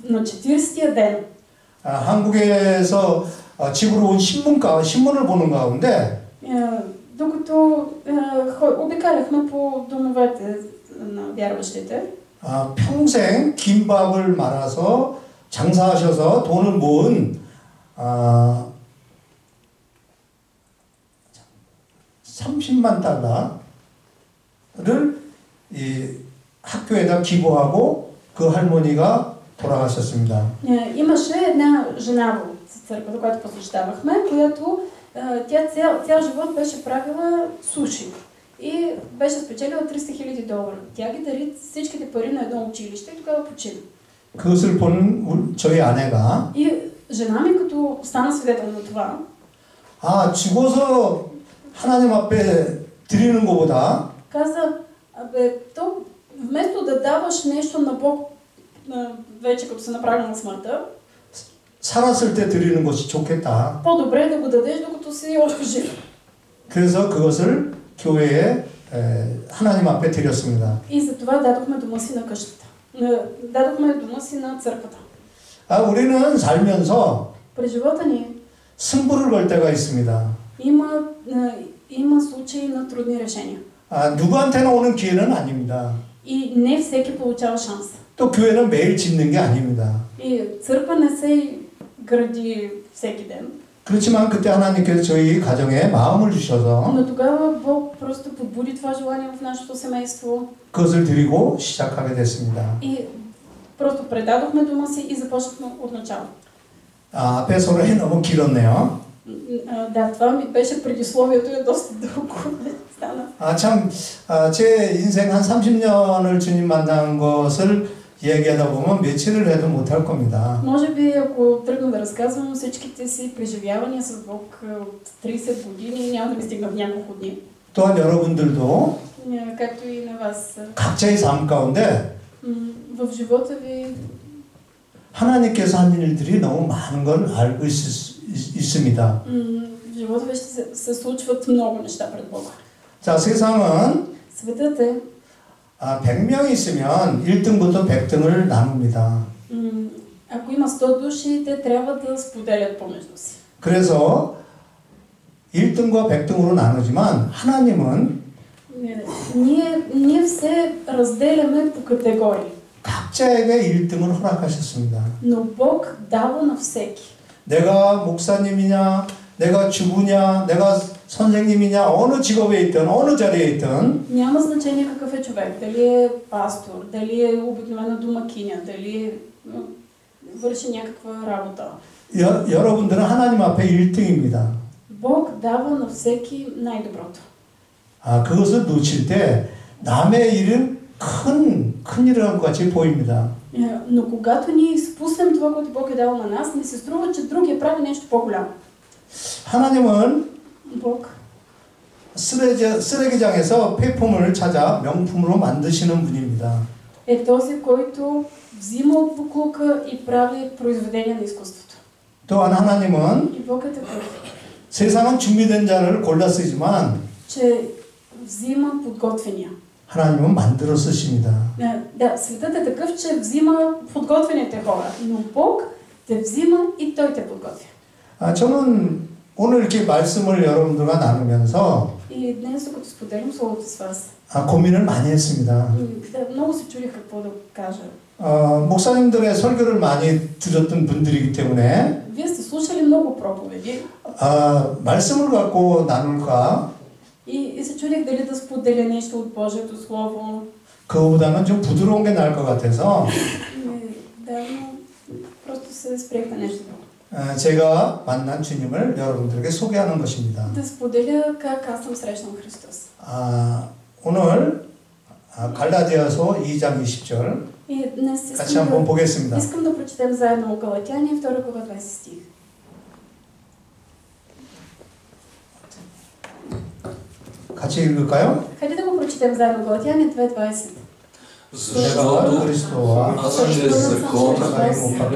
B: на 40-я ден
A: 한국에서 집으로 온 신문을 보는 가운데
B: докато обикаляхме по домовете на вярващите,
A: 평생 김밥을 말아서 장사하셔서 돈을 모은 30만 달러를 이 학교에다 기부하고 그 할머니가 돌아가셨습니다.
B: имаше една жена в църквата, която посещавахме, която цял живот беше правила суши и беше спечелила $300,000. Тя ги дари всичките пари на едно училище и тогава почина.
A: 그것을 본 저희 아내가
B: И жена ми, като стана свидетел на това,
A: 아, 죽어서 하나님 앞에 드리는 것보다
B: каза, абе, то вместо да даваш нещо на Бог, вече като се направи на смъртта,
A: 살았을 때 드리는 것이 좋겠다.
B: по-добре е да го дадеш, докато си още жив.
A: 그래서 그것을 교회에 하나님 앞에 드렸습니다.
B: И затова дадохме дома си на къщата. Дадохме дома си на църквата.
A: 아, 우리는 살면서
B: През живота ни
A: 승부를 걸 때가 있습니다.
B: има случаи на трудни решения.
A: 아, 누구한테나 오는 기회는 아닙니다.
B: И не всеки получава шанс.
A: 또 교회는 매일 짓는 게 아닙니다.
B: И църква не се гради всеки ден.
A: 그렇지만 그때 하나님께서 저희 가정에 마음을 주셔서
B: Но тогава Бог просто подбуди това желание в нашето семейство.
A: 그것을 드리고 시작하게 됐습니다.
B: И просто предадохме дома си и започнахме от начало.
A: 아, 앞에 서론이 너무 길었네요.
B: Да, това ми беше предисловието и доста дълго стана.
A: 아, 참, 제 인생 한 30년을 주님 만난 것을 이야기하다 보면 며칠을 해도 못할 겁니다.
B: Може би, ако тръгна да разказвам всичките си преживявания с Бог от 30 години, няма да ми стигнат няколко дни.
A: 또한 여러분들도
B: Както и на вас.
A: 각자의 삶 가운데
B: В живота ви
A: 하나님께서 한 일들이 너무 많은 걸 알고 있습니다.
B: в живота ви ще се случват много неща пред Бога.
A: 자, 세상은
B: Светът е
A: 100명이 있으면 1등부터 100등을 나눕니다.
B: ако има 100 души, те трябва да споделят помежду си.
A: 그래서 1등과 100등으로 나누지만 하나님은
B: Ние все разделяме по категории.
A: 각자에게 1등을 허락하셨습니다.
B: Но Бог дава на всеки.
A: 내가 목사님이냐, 내가 주부냐, 내가 선생님이냐, 어느 직업에 있든 어느 자리에 있든
B: Няма значение какъв е човек. Дали е пастор, дали е обикновена домакиня, дали върши някаква работа.
A: 여러분들은 하나님 앞에 1등입니다.
B: Бог дава на всеки най-доброто.
A: 그것을 놓칠 때 남의 일은 큰 일이라고 같이 보입니다.
B: Но когато ние изпуснем това, което Бог е дал на нас, ни се струва, че другия прави нещо по-голямо.
A: 하나님은
B: Бог
A: 쓰레기장에서 폐품을 찾아 명품으로 만드시는 분입니다.
B: е този, който взима от боклука и прави произведения на изкуството.
A: 또한 하나님은
B: И Бог е такъв,
A: 세상은 준비된 자를 골라 쓰지만
B: че взима подготвения.
A: 하나님은 만들어 쓰십니다.
B: Да, светът е такъв, че взима подготвените хора, но Бог те взима и Той те подготвя.
A: 저는 오늘 이렇게 말씀을 여러분들과 나누면서
B: И днес, докато споделям словото с вас,
A: 고민을 많이 했습니다.
B: много се чудих какво да кажа.
A: 목사님들의 설교를 많이 들었던 분들이기 때문에
B: Вие сте слушали много проповеди
A: 말씀을 갖고 나눌까?
B: и се чудих дали да споделя нещо от Божието Слово.
A: 그거보다는 좀 부드러운 게 나을 것 같아서
B: Да, но просто се спрех на нещо друго.
A: 제가 만난 주님을 여러분들에게 소개하는 것입니다.
B: Да споделя как аз съм срещнал Христос.
A: 오늘 갈라디아서 2장 20절
B: И днес
A: 같이 한번 보겠습니다.
B: искам да прочетем заедно Галатяни 2 глава 20 стих.
A: 같이 읽을까요?
B: Хайде да го прочетем заедно Галатяни 2:20.
A: защото Христова
B: чрез закона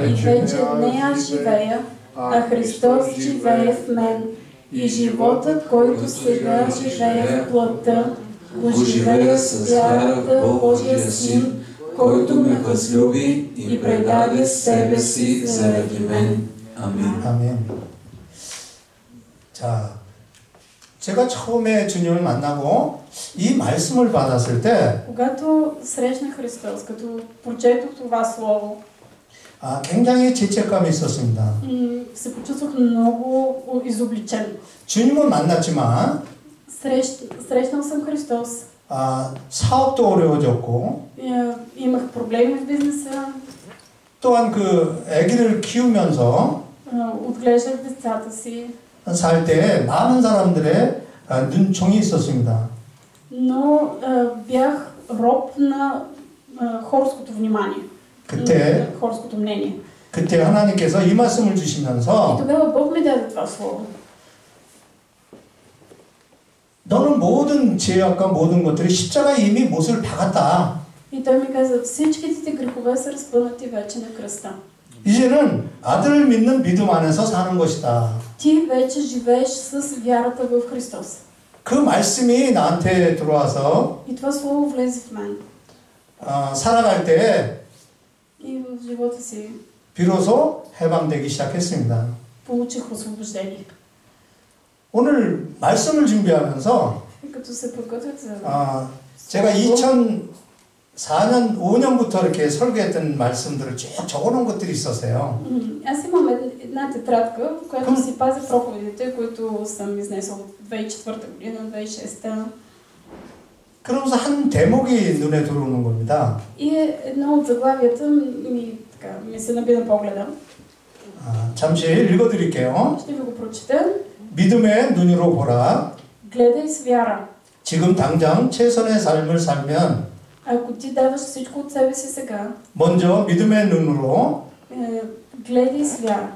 B: и вече не аз живея, а Христос живее в мен. И животът, който сега живея в плътта, го живея с вярата в Божия Син, който ме възлюби и предаде себе си заради мен. Амин.
A: 아멘. 자, 제가 처음에 주님을 만나고 이 말씀을 받았을 때,
B: когато срещнах Христос, като прочетох това слово,
A: 굉장히 죄책감이 있었습니다.
B: се почувствах много изобличен.
A: 주님은 만났지만,
B: срещнал съм Христос.
A: 사업도 어려워졌고,
B: имах проблеми в бизнеса.
A: 또한 그 아기를 키우면서
B: отглеждах децата си.
A: 살 때 많은 사람들의 눈총이 있었습니다.
B: Но бях роб на хорското внимание.
A: 그때
B: хорското мнение.
A: 그때 하나님께서 이 말씀을
B: И
A: 주시면서
B: тогава Бог ми даде това слово.
A: 너는 모든 죄악과 모든 것들이 십자가에 이미 못을 박았다.
B: И той ми каза, всичките ти грехове са разпънати вече на кръста.
A: 이제는 아들을 믿는 믿음 안에서 사는 것이다.
B: Ти вече живееш с вярата в Христос.
A: 그 말씀이 나한테 들어와서
B: И това слово влезе в мен.
A: 살아갈 때
B: И в живота си
A: 비로소 해방되기 시작했습니다.
B: получих освобождение.
A: 오늘 말씀을 준비하면서
B: И като се подготвях за...
A: 제가 2004년, 5년부터 이렇게 설교했던 말씀들을 쭉 적어놓은 것들이 있었어요.
B: Аз имам една тетрадка, в която си пазя проповедите, които съм изнесъл от 2004 година, 2006.
A: 그러면서 한 대목이 눈에 들어오는 겁니다.
B: И едно от заглавията ми се наби на погледа.
A: 잠시 읽어드릴게요.
B: Ще ви го прочета.
A: 믿음의 눈으로 보라.
B: Гледай с вяра.
A: 지금 당장 최선의 삶을 살면
B: Ако ти даваш всичко от себе си сега,
A: 먼저 믿음의 눈으로
B: гледай с вяра.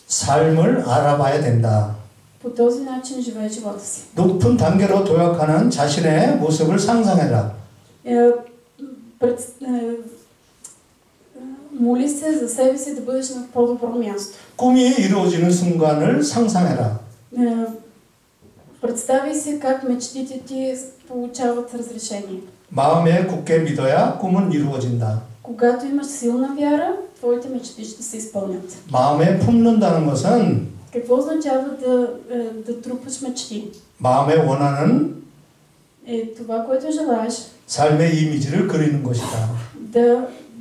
A: 삶을 알아봐야 된다.
B: По този начин живее живота си.
A: 높은 단계로 도약하는 자신의 모습을 상상해라.
B: Моли се за себе си да бъдеш на по-добро място.
A: 꿈이 이루어지는 순간을 상상해라.
B: Представи си как мечтите ти получават разрешение.
A: 마음에 굳게 믿어야 꿈은 이루어진다.
B: Когато имаш силна вяра, твоите мечти ще се изпълнят.
A: 마음에 품는다는 것은
B: Какво означава да трупаш мечти?
A: 마음에 원하는
B: Това, което желаеш,
A: 삶의 이미지를 그리는 것이다.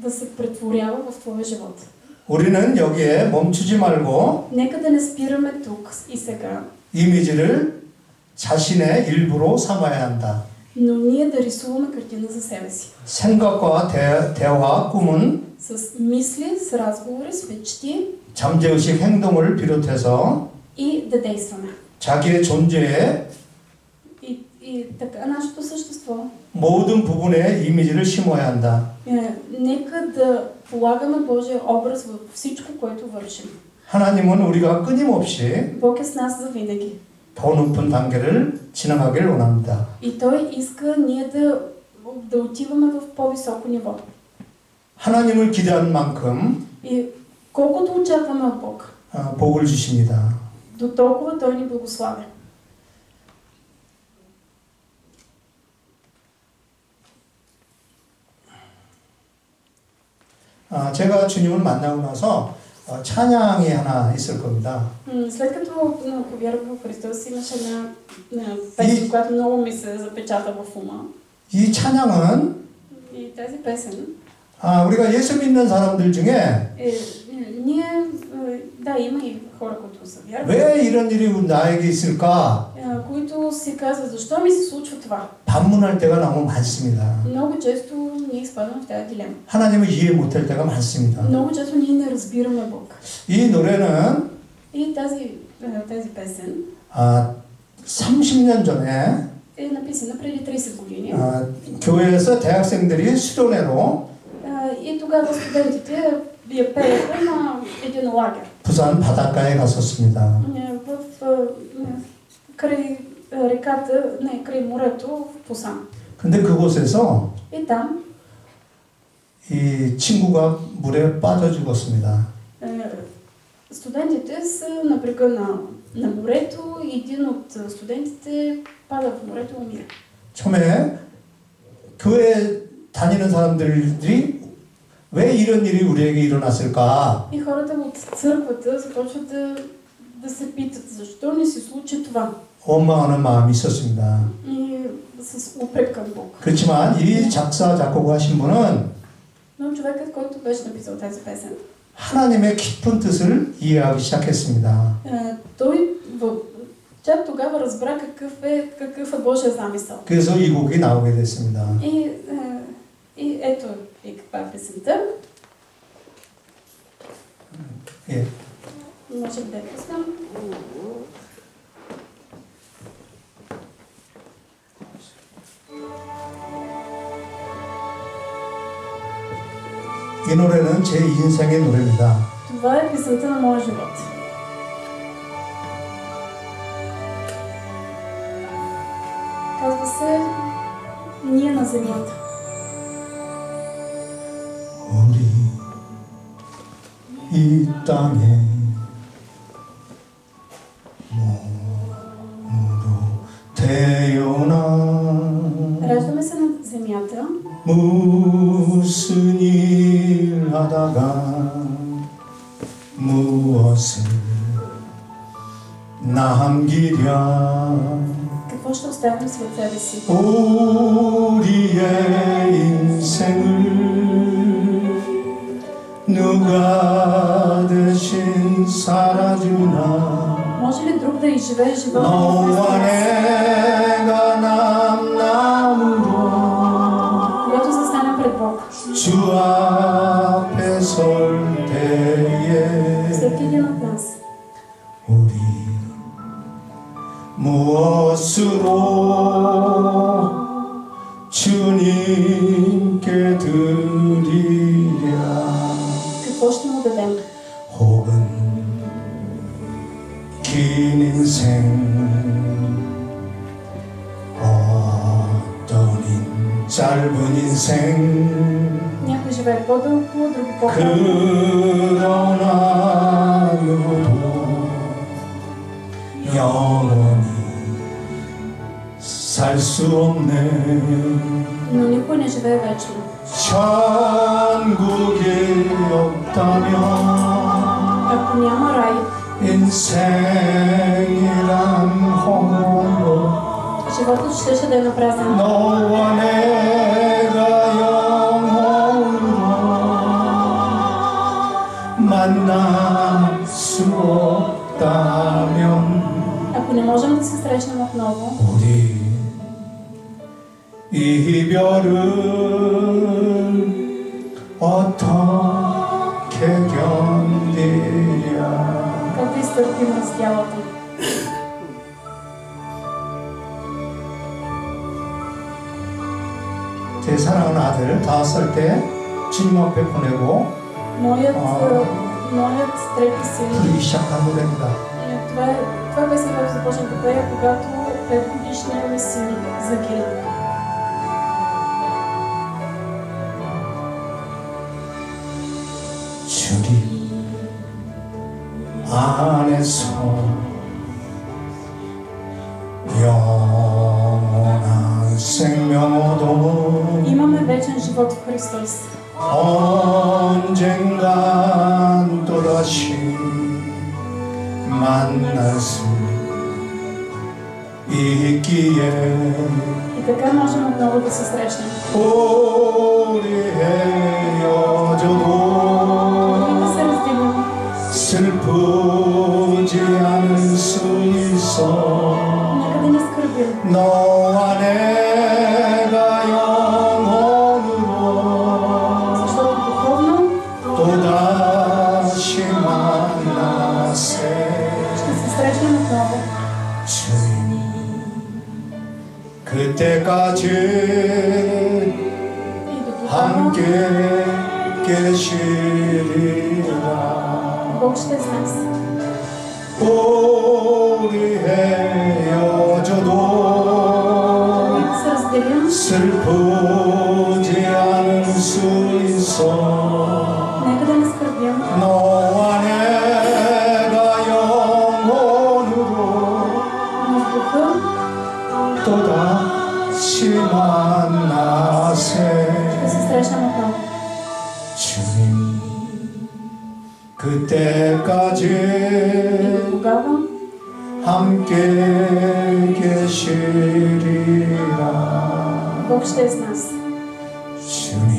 B: да се претворява в твоя живот.
A: 우리는 여기에 멈추지 말고
B: Нека да не спираме тук и сега.
A: 이미지를 자신의 일부로 삼아야 한다.
B: Но ние да рисуваме картина за себе си.
A: 생각과 대화, 꿈은
B: С мисли, с разговори, с мечти
A: 잠재의식 행동을 비롯해서
B: и да действаме.
A: 자기의 존재에
B: И така нашето същество.
A: 모든 부분에 이미지를 심어야 한다.
B: Нека да полагаме Божия образ във всичко, което вършим.
A: 하나님은 우리가 끊임없이
B: Бог е с нас завинаги.
A: 더 높은 단계를 지나가길 원합니다.
B: И Той иска ние да отиваме в по-високо ниво.
A: 하나님을 기대한 만큼
B: И колкото очакваме от Бог,
A: 복을 주십니다.
B: до толкова Той ни благославя.
A: 제가 주님을 만나고 나서 찬양이 하나 있을 겁니다.
B: След като повярвах в Христос, имаше една песен, която много ми се запечата в ума.
A: 이 찬양은
B: И тази песен
A: 우리가 예수 믿는 사람들 중에
B: ние, да, има и хора, които са вярвали.
A: 왜 이런 일이 나에게 있을까?
B: които си казват, защо ми се случва това?
A: 반문할 때가 너무 많습니다.
B: Много често ние изпадаме в тази дилема.
A: 하나님을 이해 못할 때가 많습니다.
B: Много често ние не разбираме Бог.
A: 이 노래는
B: И тази песен
A: 30년 전에
B: е написана преди 30 години.
A: 교회에서 대학생들이 수련회로
B: И тогава студентите я пееха на един лагер.
A: 부산 바닷가에 갔었습니다.
B: Край реката, не, край морето в Пусан.
A: 근데 그곳에서
B: И там
A: 이 친구가 물에 빠져 죽었습니다.
B: студентите са на брега на морето и един от студентите пада в морето и умира.
A: 처음에 교회 다니는 사람들이 왜 이런 일이 우리에게 일어났을까?
B: И хората от църквата започват да се питат, защо не се случи това?
A: 원망하는 마음이 있었습니다.
B: И с упрек към Бог.
A: 그렇지만 이 작사 작곡하신 분은
B: Но човекът, който беше написал тази песен,
A: 하나님의 깊은 뜻을 이해하기 시작했습니다.
B: той чак тогава разбра какъв е Божия замисъл.
A: 그래서 이 곡이 나오게 됐습니다.
B: И ето и каква е песента.
A: 예.
B: Може да я пуснем.
A: 이 노래는 제 인생의 노래입니다.
B: Това е песента на моя живот. Казва се "Ние на земята".
A: 우리 이 땅에 몸으로 태어나
B: Раждаме се на земята,
A: 무슨 일 하다가 무엇을 남기랴
B: какво ще оставим след себе си?
A: 우리의 인생을 누가 대신 살아주나
B: Може ли друг да изживее живота
A: 너와
B: вместо нас?
A: 내가 남남으로
B: Когато застанем пред Бог,
A: 주 앞에 설 때에
B: всеки един от нас,
A: 우리 무엇으로 주님께 드리랴
B: какво ще му дадем?
A: 혹은 긴 인생 짧은 인생
B: Някой живее по-дълго, други по-кратко.
A: 그러나 누구도 영원히 살 수 없네
B: Но никой не живее вечно.
A: 천국이 없다면
B: Ако няма рай,
A: 인생이란 헛되고
B: животът щеше да е напразен.
A: 너와 내가 영원으로 만날 수 없다면
B: Ако не можем да се срещнем отново,
A: 우리 이별을 어떻게 견디랴
B: как да изтърпим раздялата?
A: 제 사랑하는 아들 5살 때 주님 앞에 보내고
B: Моят трети син,
A: 부르기 시작한 노래입니다.
B: това е песен, която започнах да пея, когато 5-годишният ми син загина.
A: 주님 안에서 영원한 생명 얻어
B: Имаме вечен живот в Христос.
A: 언젠간 또다시 만날 수 있기에
B: И така можем отново да се срещнем.
A: 우리 헤어져도
B: И да се разделим.
A: 슬프지 않을 수 있어
B: Нека да не скърбим.
A: 너와 내가 영원으로
B: Защото духовно
A: 또다시 만나세
B: ще се срещнем отново.
A: 주님 그때까지
B: И до тогава
A: 함께 계시리라
B: Бог ще е с нас.
A: 우리 헤어져도
B: И да се разделим.
A: 슬프지 않을 수 있어
B: Нека да не скърбим.
A: 너와 내가 영원으로
B: Но в духа
A: 또다시 만나세
B: ще се срещнем отново.
A: 주님 그때까지
B: И до тогава
A: 함께 계시리라
B: Бог ще е с нас.
A: 주님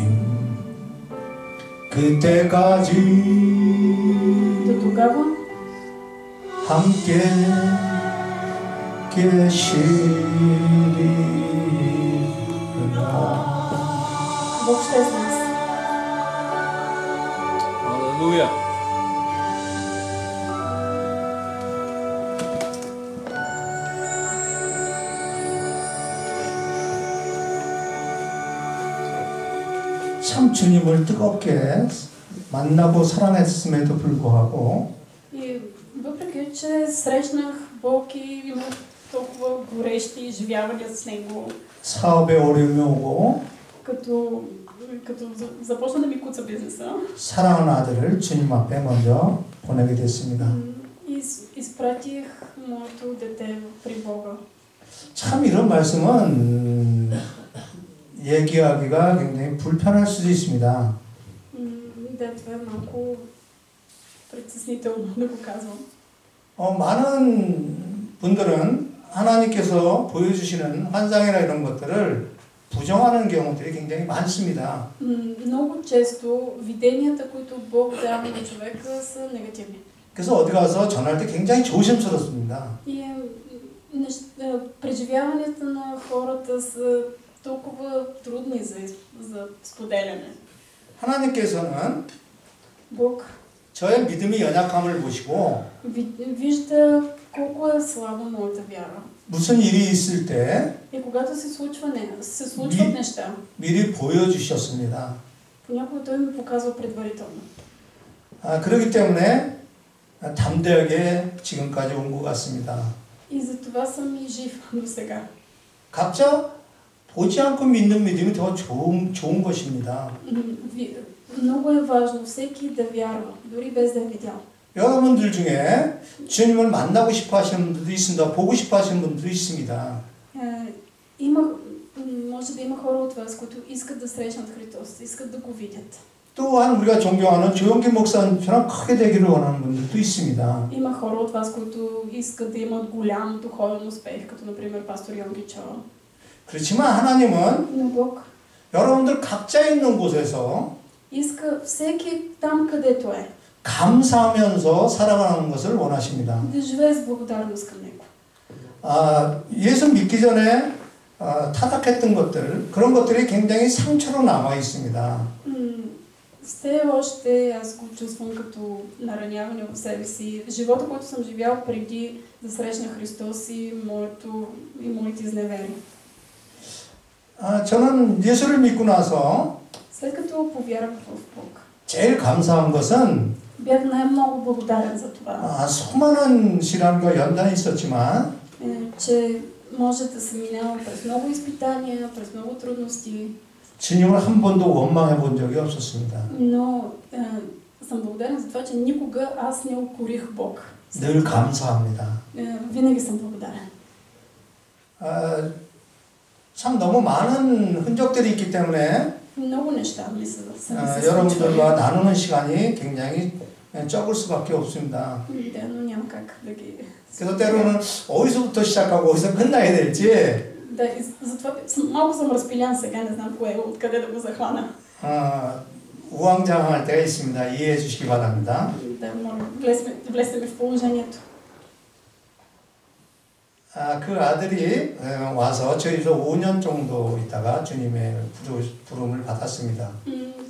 A: 그때까지
B: До тогава
A: 함께 계시리라
B: Бог ще е с нас.
C: Алелуя!
A: 참 주님을 뜨겁게 만나고 사랑했음에도 불구하고
B: И въпреки, че срещнах Бог и имах толкова горещи изживявания с Него,
A: 사업에 어려움이 오고
B: като започна да ми куца бизнеса,
A: 사랑하는 아들을 주님 앞에 먼저 보내게 됐습니다.
B: изпратих моето дете при Бога.
A: 참 이런 말씀은 얘기하기가 굉장히 불편할 수도 있습니다.
B: Да, това е малко притеснително да го казвам.
A: 많은 분들은 하나님께서 보여주시는 환상이나 이런 것들을 부정하는 경우들이 굉장히 많습니다.
B: Много често виденията, които Бог дава на човека, са негативни.
A: 그래서 어디 가서 전할 때 굉장히 조심스럽습니다.
B: И преживяванията на хората са толкова трудни за споделяне.
A: 하나님께서는
B: Бог
A: 저의 믿음이 연약함을 보시고
B: вижда колко е слаба моята вяра.
A: 무슨 일이 있을 때
B: И когато се случват неща,
A: 미리 보여주셨습니다.
B: понякога той ми показва предварително.
A: 그렇기 때문에 담대하게 지금까지 온 것 같습니다.
B: И за това съм и жив до сега.
A: 각자 보지 않고 믿는 믿음이 더 좋은 것입니다.
B: Много е важно всеки да вярва, дори без да е видял.
A: 여러분들 중에 주님을 만나고 싶어 하시는 분들도 있습니다. 보고 싶어 하시는 분들도 있습니다.
B: Може да има хора от вас, които искат да срещнат Христос, искат да го видят.
A: 또한 우리가 존경하는 조영기 목사님처럼 크게 되기를 원하는 분들도 있습니다.
B: Има хора от вас, които искат да имат голям духовен успех, като например пастор Йонги Чо.
A: 그렇지만 하나님은
B: Но Бог
A: 여러분들 각자 있는 곳에서
B: иска всеки там, където е,
A: 감사하면서 살아가는 것을 원하십니다.
B: да живее с благодарност към Него.
A: 예수 믿기 전에 타락했던 것들, 그런 것들이 굉장히 상처로 남아 있습니다.
B: Все още аз го чувствам като нараняване в себе си. Живота, който съм живял преди да срещна Христос и моите изневери.
A: 저는 예수를 믿고 나서
B: След като повярвах в Бог,
A: 제일 감사한 것은
B: бях най-много благодарен за това.
A: 수많은 시련과 연단이 있었지만
B: че може да съм минала през много изпитания, през много трудности.
A: 주님을 한 번도 원망해 본 적이 없었습니다.
B: Но съм благодарен за това, че никога аз не укорих Бог.
A: 늘 감사합니다.
B: Винаги съм благодарен.
A: 참 너무 많은 흔적들이 있기 때문에
B: много неща ми са се
A: 여러분들과 나누는 시간이 굉장히 적을 수밖에 없습니다.
B: Да, но няма как да ги...
A: 그래서 때로는 어디서부터 시작하고 어디서 끝나야 될지
B: Да, и затова малко съм разпилян сега, не знам откъде да го захвана.
A: 우왕좌왕할 때가 있습니다. 이해해 주시기 바랍니다.
B: Да, моля, влезте ми в положението.
A: 그 아들이 와서 저희도 5년 정도 있다가 주님의 부름을 받았습니다.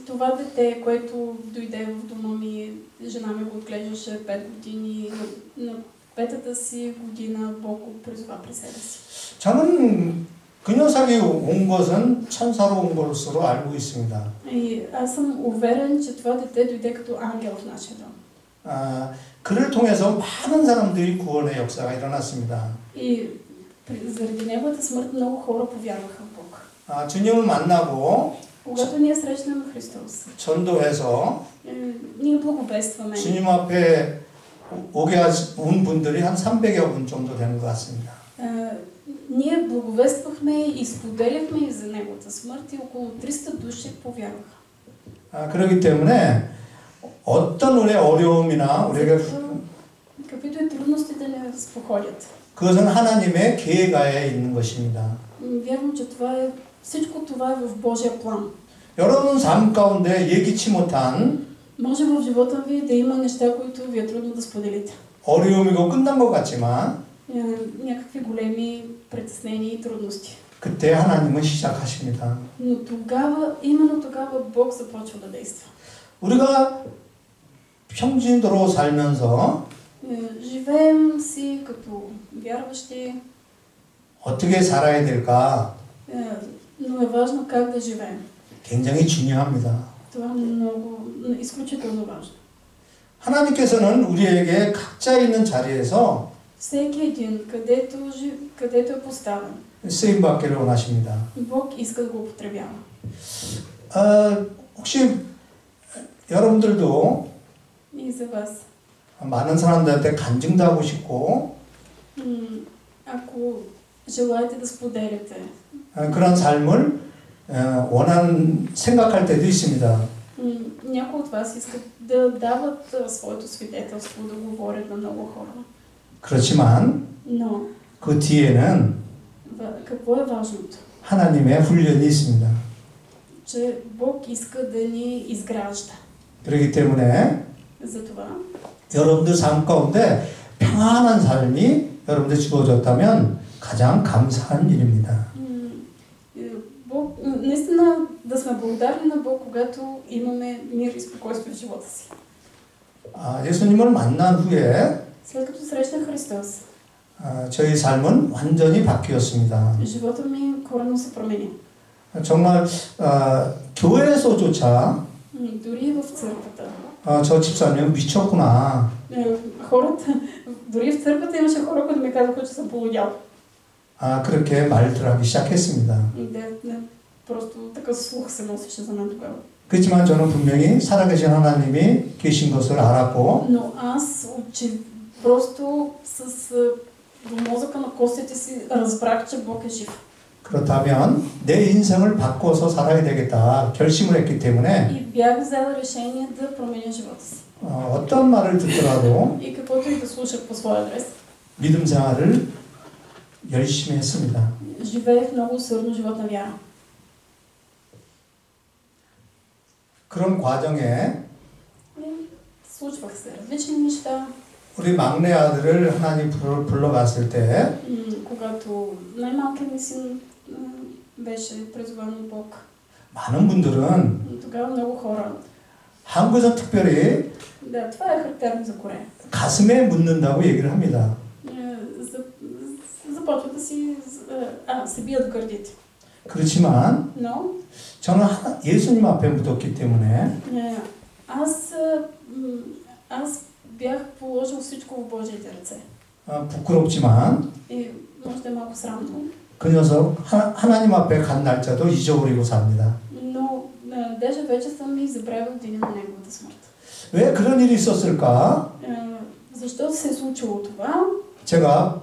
B: Това дете, което дойде в дома ми, жена ми го отглеждаше 5 години, на 5-та си година Бог го призова при себе си.
A: 저는 그 녀석이 온 것은 천사로 온 것으로 알고 있습니다.
B: И аз съм уверен, че това дете дойде като ангел в нашия дом.
A: 그를 통해서 많은 사람들이 구원의 역사가 일어났습니다.
B: И заради неговата смърт много хора повярваха в Бог.
A: 주님을 만나고
B: когато ние срещнем Христос,
A: 전도해서
B: ние благовестваме.
A: 주님 앞에 오게 온 분들이 한 300여 분 정도 되는 것 같습니다.
B: Ние благовествахме и споделяхме за неговата смърт и около 300 души повярваха.
A: 그렇기 때문에 어떤 우리의 어려움이나 우리가
B: каквито и трудностите не споходят.
A: 그것은 하나님의 계획하에 있는 것입니다.
B: Вярвам, че всичко това е в Божия план.
A: 여러분 삶 가운데 예기치 못한
B: може в живота ви да има неща, които ви е трудно да споделите.
A: 어려움이고 끝난 것 같지만
B: някакви големи притеснения и трудности.
A: 그때 하나님은 시작하십니다.
B: Но именно тогава Бог започва да действа.
A: 우리가 평신도로 살면서
B: живеем си като вярващи.
A: 어떻게 살아야 될까?
B: но е важно как да живеем.
A: 굉장히 중요합니다.
B: Това е много, изключително важно.
A: 하나님께서는 우리에게 각자 있는 자리에서
B: Всеки един, където е поставен,
A: 쓰임 받기를 원하십니다.
B: Бог иска да го употребява.
A: 혹시 여러분들도
B: И за вас.
A: 많은 사람들한테 간증도 하고 싶고
B: Ако желаете да споделяте
A: 그런 삶을 원하는 생각할 때도 있습니다.
B: някои от вас искат да дават своето свидетелство, да говорят на много хора.
A: 그렇지만
B: Но
A: 그 뒤에는
B: какво е важното?
A: 하나님의 훈련이 있습니다.
B: Че Бог иска да ни изгражда.
A: 그렇기 때문에
B: Затова
A: 여러분들 삶 가운데 평안한 삶이 여러분들 주어졌다면 가장 감사한 일입니다.
B: Бог, наистина да сме благодарни на Бог, когато имаме мир и спокойствие в живота си.
A: 예수님을 만난 후에
B: След като срещнах Христос,
A: 저희 삶은 완전히 바뀌었습니다.
B: живота ми коренно се промени.
A: 정말 교회에서조차
B: Дори в църквата.
A: 저 집사님 미쳤구나.
B: Хората, дори в църквата имаше хора, които ми казаха, че съм полудял.
A: 그렇게 말들 하기 시작했습니다.
B: Просто такъв слух се носеше за мен тогава.
A: 그렇지만 저는 분명히 살아계신 하나님이 계신 것을 알았고
B: Но аз просто с до мозъка на костите си разбрах, че Бог е жив.
A: 그렇다면 내 인생을 바꿔서 살아야 되겠다 결심을 했기 때문에
B: И бях взела решение да променя живота си.
A: 어떤 말을 듣더라도
B: И каквото и да слушах по своя адрес.
A: 믿음 생활을 열심히 했습니다.
B: Живеех много усърдно живот на вяра.
A: 그런 과정에
B: случвах се различни неща.
A: 우리 막내 아들을 하나님 불러갔을 때
B: когато най-малкият ми син беше призван от Бог.
A: 많은 분들은
B: тогава много хора.
A: 한국에서 특별히
B: Да, това е характерно за Корея.
A: 가슴에 묻는다고 얘기를 합니다.
B: започват да си се бият в гърдите.
A: 그렇지만
B: Но
A: 저는 예수님 앞에 묻었기 때문에
B: аз бях положил всичко в Божиите ръце.
A: 부끄럽지만
B: И може да е малко срамно.
A: 그 녀석 하나님 앞에 간 날짜도 잊어버리고 삽니다.
B: Но даже вече съм и забравил деня на неговата смърт.
A: 왜 그런 일이 있었을까?
B: защо се е случило това?
A: 제가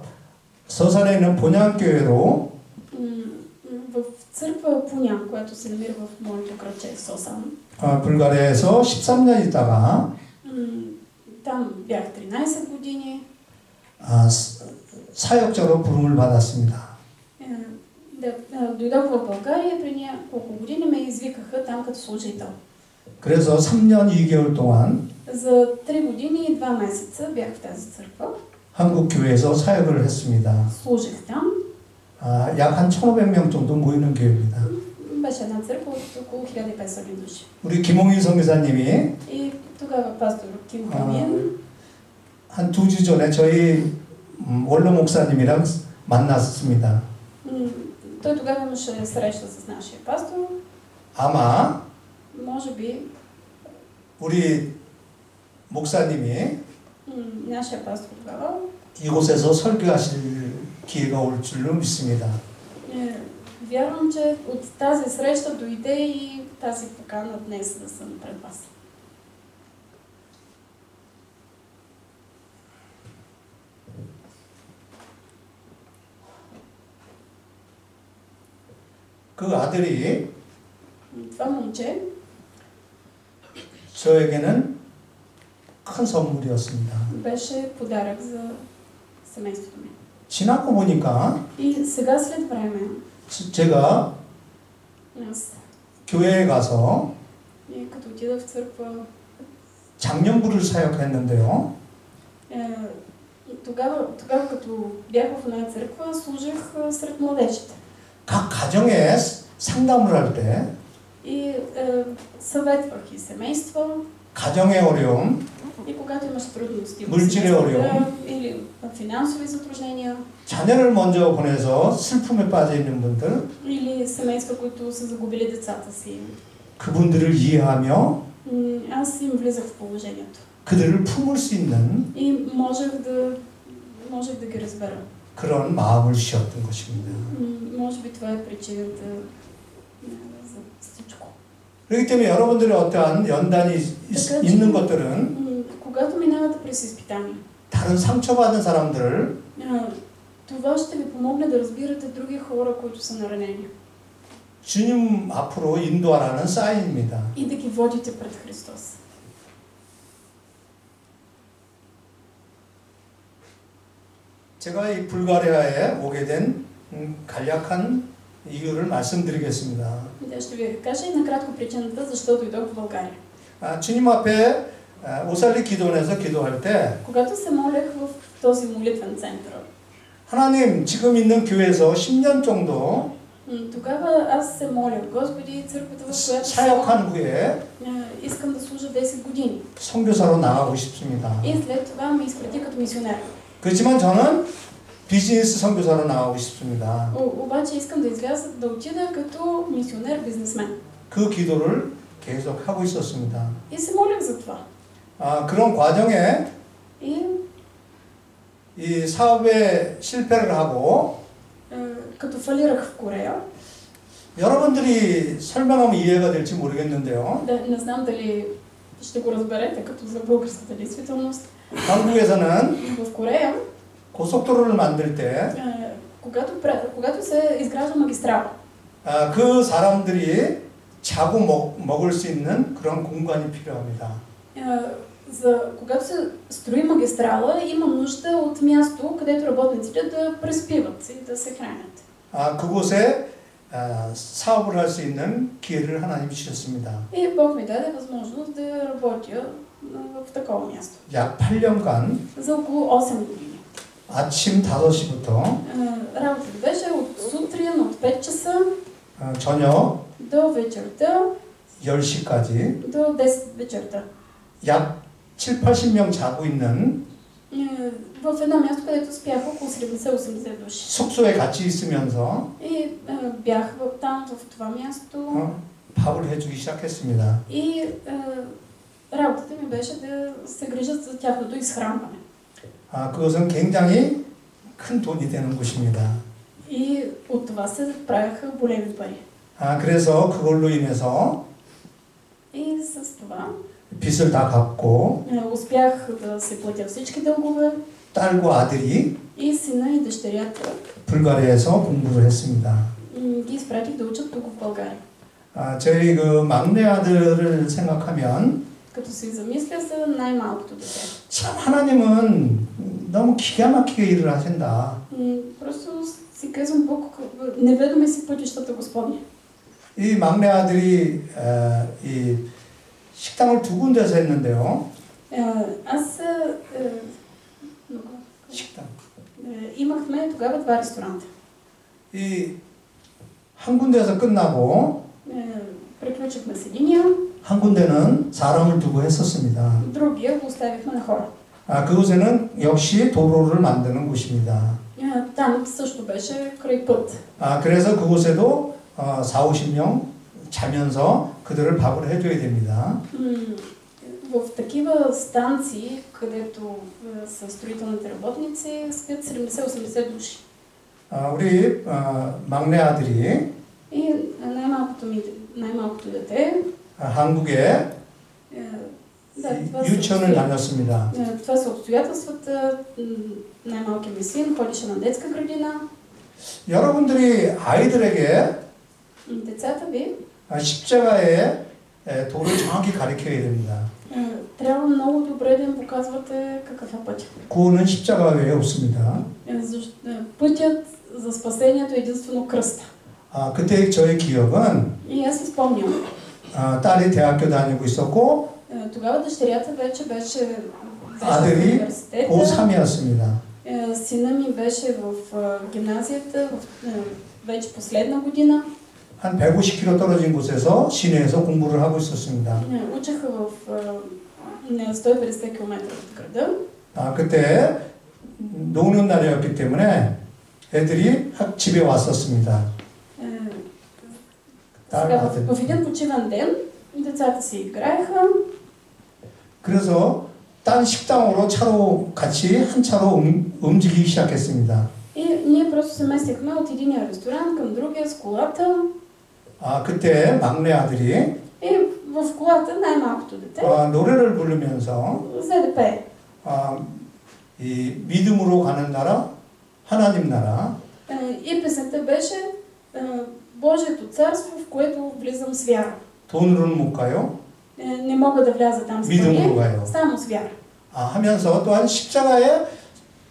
A: 서산에 있는 본향교회로
B: в църква Пунян, която се намира в моето градче Сосан.
A: 불가리아에서 13년 있다가
B: там бях 13 години.
A: 사역자로 부름을 받았습니다.
B: дойдох в България, при няколко години ме извикаха там като служител.
A: 그래서 3년 2개월 동안
B: за 3 години и 2 месеца бях в тази църква.
A: 한국 교회에서 사역을 했습니다.
B: служих там.
A: 약 한 1,500명 정도 모이는 교회입니다.
B: беше една църква от около 1500 души.
A: 우리 김홍인 선교사님이
B: и тогава пастор Ким Хомин
A: 한 2주 전에 저희 원로 목사님이랑 만났습니다.
B: той тогава имаше среща с нашия пастор.
A: 아마
B: може би
A: 우리 목사님이
B: нашия пастор тогава
A: 이곳에서 설교하실 기회가 올 줄로 믿습니다.
B: вярвам, че от тази среща дойде и тази покана днес да съм пред вас.
A: 그 아들이
B: това момче
A: 저에게는 큰 선물이었습니다.
B: беше подарък за семейството ми.
A: 지나고 보니까
B: и сега след време
A: 제가 교회에 가서
B: и като отида в църква
A: 장년부를 사역했는데요.
B: тогава като бях в една църква, служих сред младежите.
A: 각 가정에 상담을 할 때
B: и съветвах и семейства.
A: 가정의 어려움,
B: и когато имаш трудности,
A: 물질의 어려움,
B: или финансови затруднения,
A: 자녀를 먼저 보내서 슬픔에 빠져 있는 분들,
B: или семейства, които са загубили децата си.
A: 그분들을 이해하며
B: аз им влизах в положението.
A: 그들을 품을 수 있는
B: И можех да ги разбера.
A: 그런 마음을 주셨던 것입니다.
B: Може би това е причината за всичко.
A: 그렇기 때문에 여러분들의 어떠한 연단이 있는 것들은
B: когато минавате през изпитания,
A: 다른 상처받은 사람들을
B: това ще ви помогне да разбирате други хора, които са наранени.
A: 주님 앞으로 인도하라는 사인입니다.
B: И да ги водите пред Христос.
A: 제가 이 불가리아에 오게 된 간략한 이유를 말씀드리겠습니다.
B: Да, ще ви кажа и накратко причината, защо дойдох в България.
A: 주님 앞에 오살리 기도원에서 기도할 때
B: Когато се молех в този молитвен център,
A: 하나님 지금 있는 교회에서 10년 정도
B: тогава аз се молях, Господи, църквата, в която
A: 사역한 후에
B: искам да служа 10 години.
A: 선교사로 나가고 싶습니다.
B: И след това ме изпрати като мисионер.
A: 그렇지만 저는 비즈니스 선교사로 나가고 싶습니다.
B: обаче искам да изляза, да отида като мисионер, бизнесмен.
A: 그 기도를 계속 하고 있었습니다.
B: И се молих за това.
A: 그런 과정에
B: И
A: 이 사업에 실패를 하고
B: като фалирах в Корея,
A: 여러분들이 설명하면 이해가 될지 모르겠는데요.
B: да, не знам дали ще го разберете като за българската действителност.
A: 한국에서는
B: В Корея,
A: 고속도로를 만들 때
B: когато се изгражда магистрала,
A: 그 사람들이 자고 먹을 수 있는 그런 공간이 필요합니다.
B: когато се строи магистрала, има нужда от място, където работниците да преспиват и да се хранят.
A: 그곳에 사업을 할 수 있는 기회를 하나님이 주셨습니다.
B: И Бог ми даде възможност да работя в такова място.
A: 약 8년간
B: За около 8 години.
A: 아침 5시부터
B: Работата беше от сутрин, от 5 часа
A: 저녁
B: до вечерта,
A: 10시까지
B: до 10 вечерта.
A: 약 7-80명 자고 있는
B: В едно място, където спяха около 70-80 души.
A: 숙소에 같이 있으면서
B: И бях там, в това място.
A: 밥을 해주기 시작했습니다.
B: И работата ми беше да се грижат за тяхното изхранване.
A: 그것은 굉장히 큰 돈이 되는 곳입니다.
B: И от това се правяха големи пари.
A: 그래서 그걸로 인해서
B: И с това
A: 빚을 다 갚고
B: успях да се платя всички дългове.
A: 딸과 아들이
B: И сина и дъщерята
A: 불가리아에서 공부를 했습니다.
B: ги изпратих да учат тук в България.
A: 저희 그 막내 아들을 생각하면
B: Като се замисля за най-малкото дете.
A: 참 하나님은 너무 기가 막히게 일을 하신다.
B: Просто си казвам, Бог, неведоме си пътищата Господни.
A: 이 막내 아들이 이 식당을 두 군데서 했는데요.
B: Аз
A: 식당.
B: имахме тогава два ресторанта.
A: 이 한 군데에서 끝나고
B: приключихме с единия.
A: 한 군데는 사람을 두고 했었습니다.
B: Другия го оставихме на хора.
A: 그곳에는 역시 도로를 만드는 곳입니다.
B: Там също беше край път.
A: 그래서 그곳에도 40-50명 자면서 그들을 밥을 해줘야 됩니다.
B: В такива станции, където са строителните работници, спят 70-80 души.
A: 우리 막내 아들이
B: И най-малкото дете
A: 한국에 유치원을
B: това
A: 다녔습니다.
B: това са обстоятелствата. най-малкият ми син ходеше на детска градина.
A: 여러분들이 아이들에게
B: Децата ви
A: 십자가의 도를 정확히 가르쳐야 됩니다.
B: трябва много добре да им показвате какъв е пътят.
A: 구원은 십자가 외에 없습니다.
B: Пътят за спасението е единствено кръста.
A: 그때 저의 기억은
B: И аз си спомням.
A: 딸이 대학교 다니고 있었고
B: тогава дъщерята вече беше в
A: 아들이
B: университета.
A: 고3이었습니다.
B: Сина ми беше в гимназията, вече последна година.
A: 한 150km 떨어진 곳에서 시내에서 공부를 하고 있었습니다.
B: учеха в 150 км от града.
A: 그때 노는 날이었기 때문에 애들이 집에 왔었습니다.
B: В един почивен ден Децата си играеха.
A: 그래서 딴 식당으로 차로 같이 한 차로 움직이기 시작했습니다.
B: И ние просто се местихме от единия ресторант към другия с колата.
A: 그때 막내 아들이
B: И в колата най-малкото дете
A: 노래를 부르면서
B: взе да пее.
A: 이 믿음으로 가는 나라, 하나님 나라.
B: И песента беше Божието царство, в което влизам с вяра.
A: 돈으로는 못 가요.
B: Не мога да вляза там с
A: 믿음으로
B: пари,
A: 가요.
B: само с вяра.
A: 하면서 또한 십자가의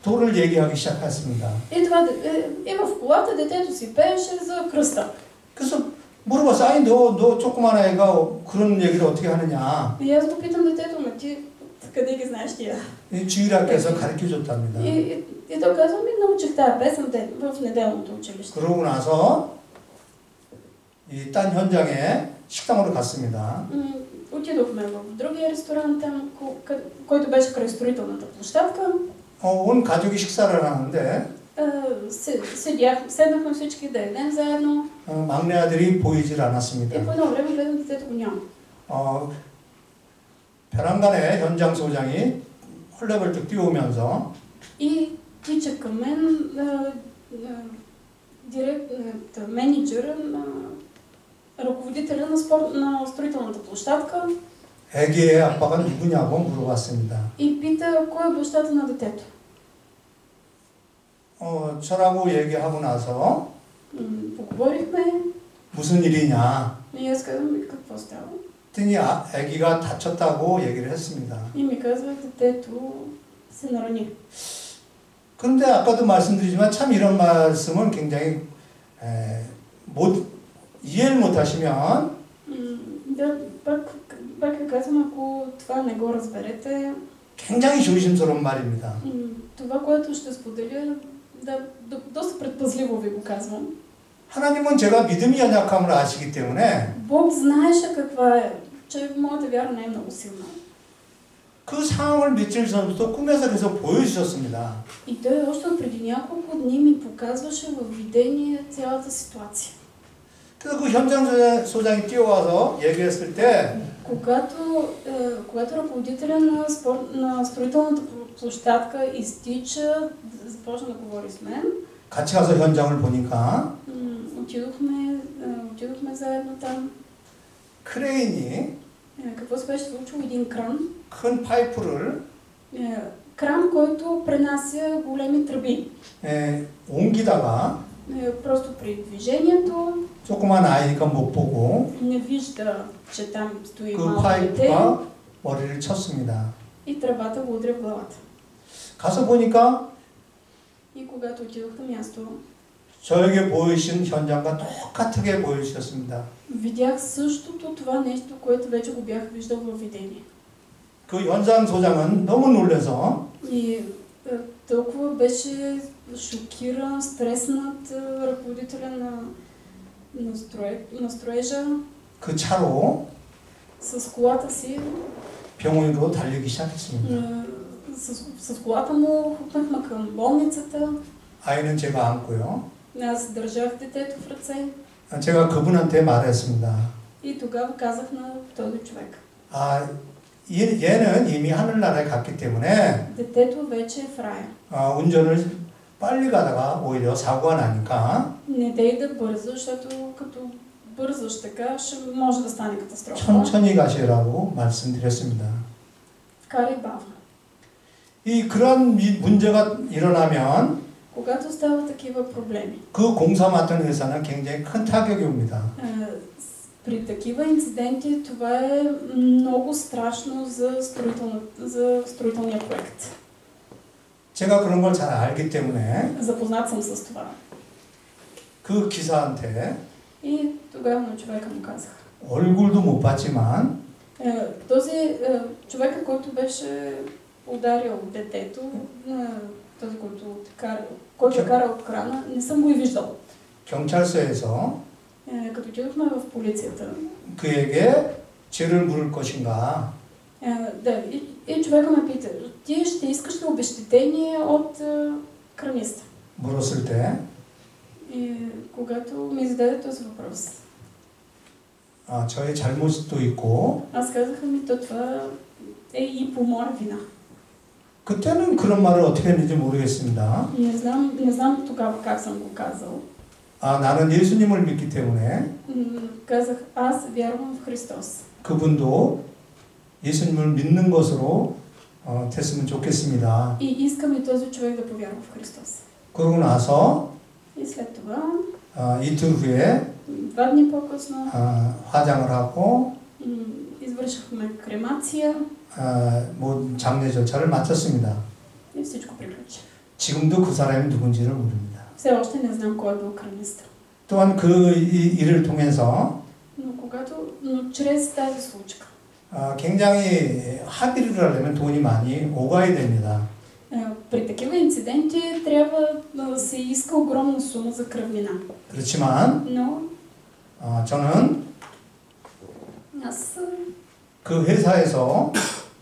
A: 도를 얘기하기 시작했습니다.
B: И в колата детето си пееше за кръста.
A: 그래서 물어봤어. 아니 너 조그만 아이가 그런 얘기를 어떻게 하느냐.
B: И аз го питам детето, ма ти къде ги знаеш тия?
A: 주일학교에서 가르쳐 줬답니다.
B: И той казва, ми научих тази песен в неделното училище.
A: 그러고 나서 이 딴 현장에 식당으로 갔습니다.
B: Отидохме в другия ресторант, там, който беше край строителната площадка.
A: 온 가족이 식사를 하는데
B: седнахме всички да едем заедно.
A: 막내 아들이 보이질 않았습니다.
B: И по едно време гледам детето го няма.
A: 벼랑간에 현장 소장이 헐레벌떡 뛰어오면서
B: И тича към мен менеджера, ръководителя на строителната площадка.
A: 애기의 아빠가 누구냐고 물어봤습니다.
B: И пита кой е бащата на детето.
A: 저라고 얘기하고 나서
B: Поговорихме.
A: 무슨 일이냐.
B: И аз казвам, какво става?
A: 했더니 아기가 다쳤다고 얘기를 했습니다.
B: И ми казва, детето се нарани.
A: 그런데 아까도 말씀드리지만 참 이런 말씀은 굉장히 이해를 못하시면
B: пак ви казвам, ако това не го разберете,
A: 굉장히 조심스러운 말입니다.
B: това, което ще споделя, доста предпазливо ви го казвам.
A: 하나님은 제가 믿음이 연약함을 아시기 때문에
B: Бог знаеше каква е, че моята вяра не е много силна.
A: 그 상황을 며칠 전부터 꿈에서 계속 보여주셨습니다.
B: И той още преди няколко дни ми показваше във видение цялата ситуация.
A: 그래서 그 현장 소장이 뛰어와서 얘기했을 때
B: когато ръководителя на строителната площадка изтича, започна да говори с мен.
A: 같이 가서 현장을 보니까
B: отидохме заедно там.
A: 크레인이
B: какво се беше случило? Един кран.
A: 큰 파이프를
B: кран, който пренася големи тръби.
A: 옮기다가
B: просто при движението
A: 조그만 아이가 못 보고
B: не вижда, че там стои
A: 그
B: малко дете
A: 파이프가 머리를 쳤습니다.
B: и тръбата го удря в главата.
A: 가서 보니까
B: И когато отидох на място,
A: 저에게 보이신 현장과 똑같게 보여주셨습니다.
B: видях същото това нещо, което вече го бях виждал във видение.
A: 그 현장 소장은 너무 놀라서
B: И толкова беше шокиран, стреснат ръководителя на строежа.
A: 그 차로
B: с колата си
A: 병원으로 달리기 시작했습니다.
B: с колата му хупнахме към болницата.
A: 아이는 제가 안고요.
B: Аз държах детето в ръце.
A: 제가 그분한테 말했습니다.
B: И тогава казах на този човек.
A: 얘는 이미 하늘나라에 갔기 때문에
B: детето вече е в рая.
A: 운전을 빨리 가다가 오히려 사고가 나니까
B: Не дей да бързаш, защото като бързаш така, ще може да стане катастрофа.
A: 천천히 가시라고 말씀드렸습니다.
B: Карай бавно.
A: 이 그런 문제가 일어나면
B: когато стават такива проблеми,
A: 그 공사 맡은 회사는 굉장히 큰 타격이 옵니다.
B: При такива инциденти това е много страшно за строителния проект.
A: 제가 그런 걸 잘 알기 때문에
B: Запознат съм с това.
A: 그 기사한테
B: И тогава на човека му казах.
A: 얼굴도 못 봤지만
B: този човека, който беше ударил детето, този, който е карал от крана, не съм го и виждал.
A: 경찰서에서
B: като отидохме в полицията.
A: 그에게 죄를 물을 것인가?
B: И човека ме пита, ти ще искаш ли обезщетение от краниста?
A: 물었을 때
B: И когато ми зададе този въпрос.
A: 저의 잘못도 있고
B: Аз казах, ами то това е и по моя вина.
A: 그때는 그런 말을 어떻게 했는지 모르겠습니다.
B: Не знам тогава как съм го казал.
A: 나는 예수님을 믿기 때문에
B: Казах, аз вярвам в Христос.
A: 그분도 예수님을 믿는 것으로 됐으면 좋겠습니다.
B: И искам и този човек да повярва в Христос.
A: 그러고 나서
B: И след това,
A: 이틀 후에
B: 2 дни по-късно,
A: 화장을 하고
B: извършихме кремация
A: 모든 장례 절차를 마쳤습니다.
B: и всичко приключи.
A: 지금도 그 사람이 누군지를 모릅니다.
B: Все още не знам кой е бил кръвниста.
A: 또한 그 일을 통해서
B: Но чрез тази случка
A: 굉장히 합의를 하려면 돈이 많이 오가야 됩니다.
B: при такива инциденти трябва да се иска огромна сума за кръвнина.
A: 그렇지만
B: Но
A: 저는
B: аз
A: 그 회사에서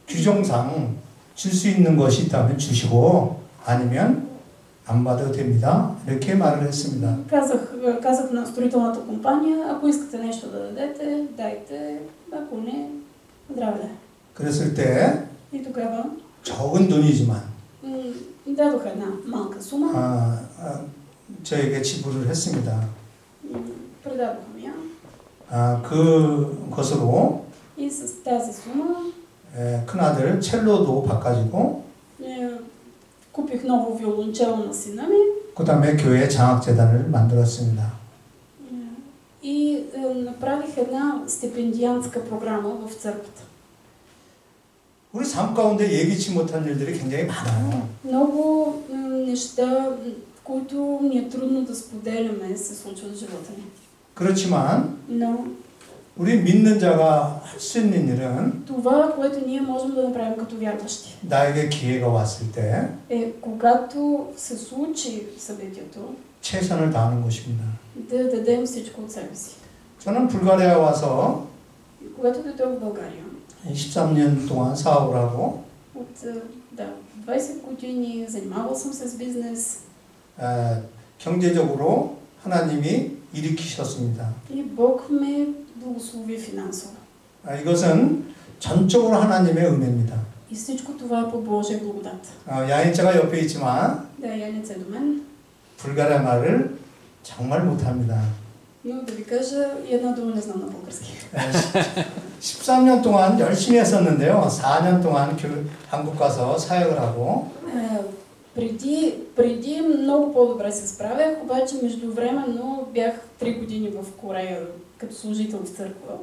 A: 규정상 줄 수 있는 것이 있다면 주시고 아니면 안 받아도 됩니다. 이렇게 말을 했습니다.
B: казах на строителната компания, ако искате нещо да дадете, дайте, ако не, здраве да.
A: 그랬을 때
B: И тогава
A: 적은 돈이지만
B: дадоха една малка сума.
A: 저에게 지불을 했습니다.
B: Предадоха ми я.
A: 그것으로
B: И с тази сума
A: 큰아들 첼로도 바꿔주고
B: купих ново виолончело на сина ми.
A: 그 다음에 교회 장학재단을 만들었습니다.
B: И направих една стипендиантска програма в църквата.
A: 우리 삶 가운데 예기치 못한 일들이 굉장히 많아요.
B: Много неща, които ни е трудно да споделяме, се случват в живота ни.
A: 그렇지만
B: Но
A: 우리 믿는 자가 할 수 있는 일은
B: това, което ние можем да направим като вярващи,
A: 나에게 기회가 왔을 때
B: е когато се случи събитието,
A: 최선을 다하는 것입니다.
B: да дадем всичко от себе си.
A: 저는 불가리아 와서
B: Когато дойдох в България,
A: 13년 동안 사업을 하고
B: от 20 години занимавал съм се с бизнес.
A: 경제적으로 하나님이 일으키셨습니다.
B: И Бог ме благослови финансово.
A: 이것은 전적으로 하나님의 은혜입니다.
B: И всичко това е по Божия благодат.
A: 야인자가 옆에 있지만
B: Яница е до мен.
A: 불가리아 말을 정말 못합니다.
B: Но да ви кажа, една дума не знам на български.
A: 13년 동안 열심히 했었는데요. 4년 동안 한국 가서 사역을 하고
B: преди много по-добре се справях, обаче междувременно бях 3 години в Корея като служител в църква.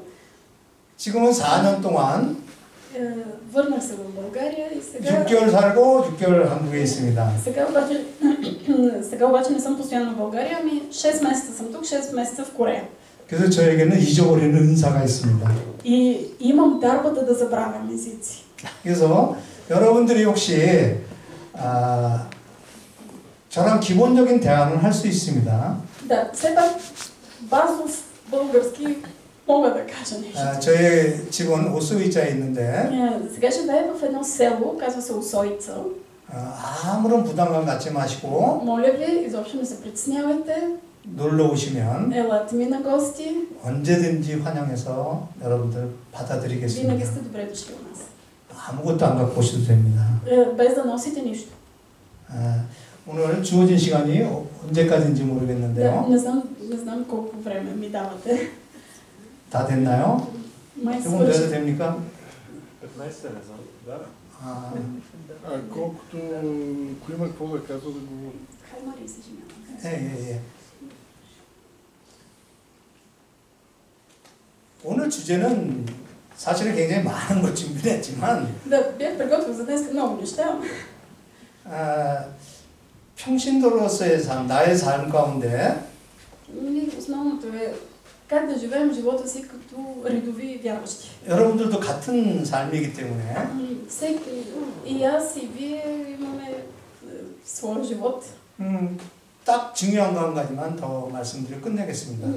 A: 지금은 4년 동안
B: върнах се в България и сега
A: 6개월 살고 6개월 한국에 있습니다.
B: сега обаче не съм постоянно в България, ами 6 месеца съм тук, 6 месеца в Корея.
A: 그래서 저에게는 잊어버리는 은사가 있습니다.
B: И имам дарбата да забравям езици.
A: 그래서 여러분들이 혹시 저랑 기본적인 대화는 할 수 있습니다.
B: Да, все пак базов български мога да кажа нещо.
A: 저희 집은 오스위자에 있는데
B: сега живея в едно село, казва се Усоица.
A: 아무런 부담감 갖지 마시고
B: Моля ви, изобщо не се притеснявайте.
A: 놀러 오시면
B: Елате ми на гости.
A: 언제든지 환영해서 여러분들 받아들이겠습니다.
B: винаги сте добре дошли у нас.
A: 아무것도 안 갖고 오셔도 됩니다.
B: без да носите нищо.
A: 오늘 주어진 시간이 언제까지인지 모르겠는데요.
B: Не знам колко време ми давате.
A: 다 됐나요?
B: Май
A: 조금 더 해도
B: свърши.
A: 됩니까?
C: 15 не знам. Да.
D: Колкото, ако има какво да казва, да го...
B: Хай, Мари, се женявам.
A: 예. 오늘 주제는 사실은 굉장히 많은 걸 준비했지만
B: Да, бях приготвил за днес много неща.
A: 평신도로서의 삶, 나의 삶 가운데
B: основното е как да живеем живота си като редови вярващи.
A: 여러분들도 같은 삶이기 때문에
B: Всеки, и аз, и вие имаме своя живот.
A: 딱 중요한 거 한 가지만 더 말씀드리고 끝내겠습니다.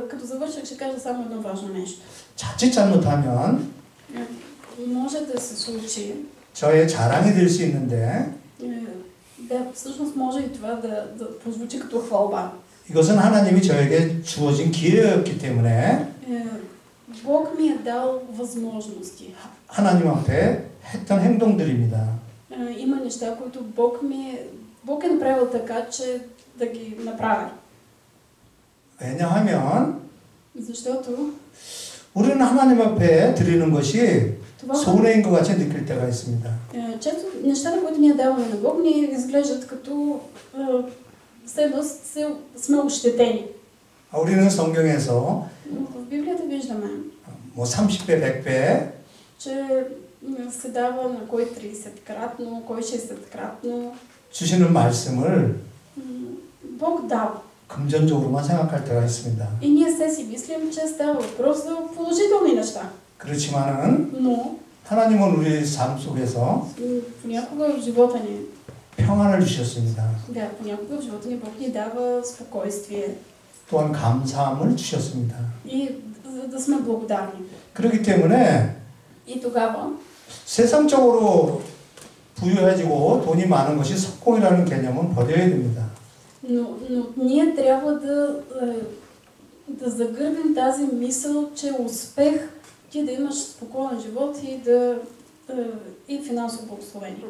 B: Като завърших, ще кажа само едно важно нещо.
A: 자칫 잘못하면
B: Може да се случи,
A: 저의 자랑이 될 수 있는데
B: да, всъщност може и това да прозвучи като хвалба.
A: 이것은 하나님이 저에게 주어진 기회였기 때문에
B: Бог ми е дал възможности.
A: 하나님 앞에 했던 행동들입니다.
B: Има неща, които Бог е направил така, че да ги направя.
A: 왜냐하면
B: Защото
A: 우리는 하나님 앞에 드리는 것이
B: това,
A: 손해인 것 같이 느낄 때가 있습니다.
B: често нещата, които ние даваме на Бог, ни изглеждат като все едно сме ощетени.
A: 우리는 성경에서
B: В Библията виждаме,
A: 뭐 30배, 100배
B: че се дава на кой 30-кратно, кой 60-кратно.
A: 주시는 말씀을
B: Бог дава.
A: 금전적으로만 생각할 때가 있습니다.
B: И ние се си мислим, че става въпрос за положителни неща.
A: 그렇지만은
B: Но
A: 하나님은 우리 삶 속에서
B: понякога в живота ни,
A: 평안을 주셨습니다.
B: понякога в живота ни Бог ни дава спокойствие
A: 또한 감사함을 주셨습니다.
B: и за да сме благодарни.
A: 그렇기 때문에
B: И тогава
A: 세상적으로 부유해지고 돈이 많은 것이 성공이라는 개념은 버려야 됩니다.
B: но ние трябва да загърбим тази мисъл, че успех ти да имаш спокоен живот и финансово благословение.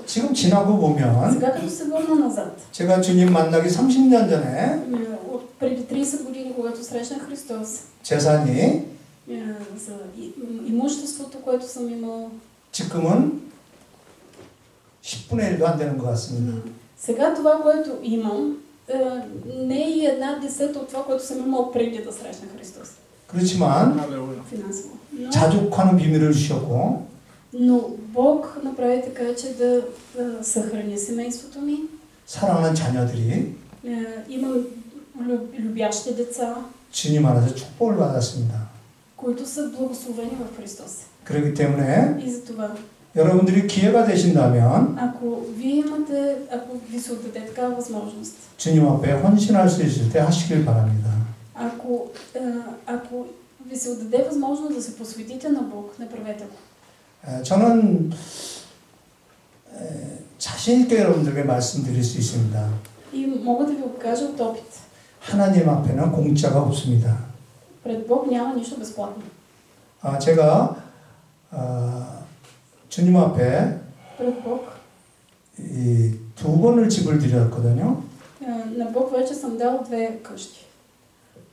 A: 지금 지나고 보면
B: Сега като се върна назад,
A: 제가 주님 만나기 30년 전에
B: преди 30 години, когато срещнах Христос,
A: 재산이
B: за имуществото, което съм имал,
A: 지금은 10분의 1도 안 되는 것 같습니다.
B: сега това, което имам, не е и 1/10 от това, което съм имал преди да срещна Христос.
A: 그렇지만
D: Халелуя.
B: Финансово.
A: 자족하는 비밀을 주셨고
B: Но Бог направи така, че да съхрани семейството ми.
A: 사랑하는 자녀들이
B: Имам любящи деца,
A: 주님 안에서 축복을 받았습니다.
B: които са благословени в Христос.
A: 그렇기 때문에
B: И за това,
A: 여러분들이 기회가 되신다면
B: ако ви се отдаде такава възможност,
A: 주님 앞에 헌신할 수 있을 때 하시길 바랍니다.
B: ако ви се отдаде възможност да се посветите на Бог, направете го.
A: 저는 자신 있게 여러분들에게 말씀드릴 수 있습니다.
B: И мога да ви го кажа от опит.
A: 하나님 앞에는 공짜가 없습니다.
B: Пред Бог няма нищо безплатно.
A: 제가 주님 앞에
B: Пред Бог,
A: 이 2번을 집을 드렸거든요.
B: на Бог вече съм дал 2 къщи.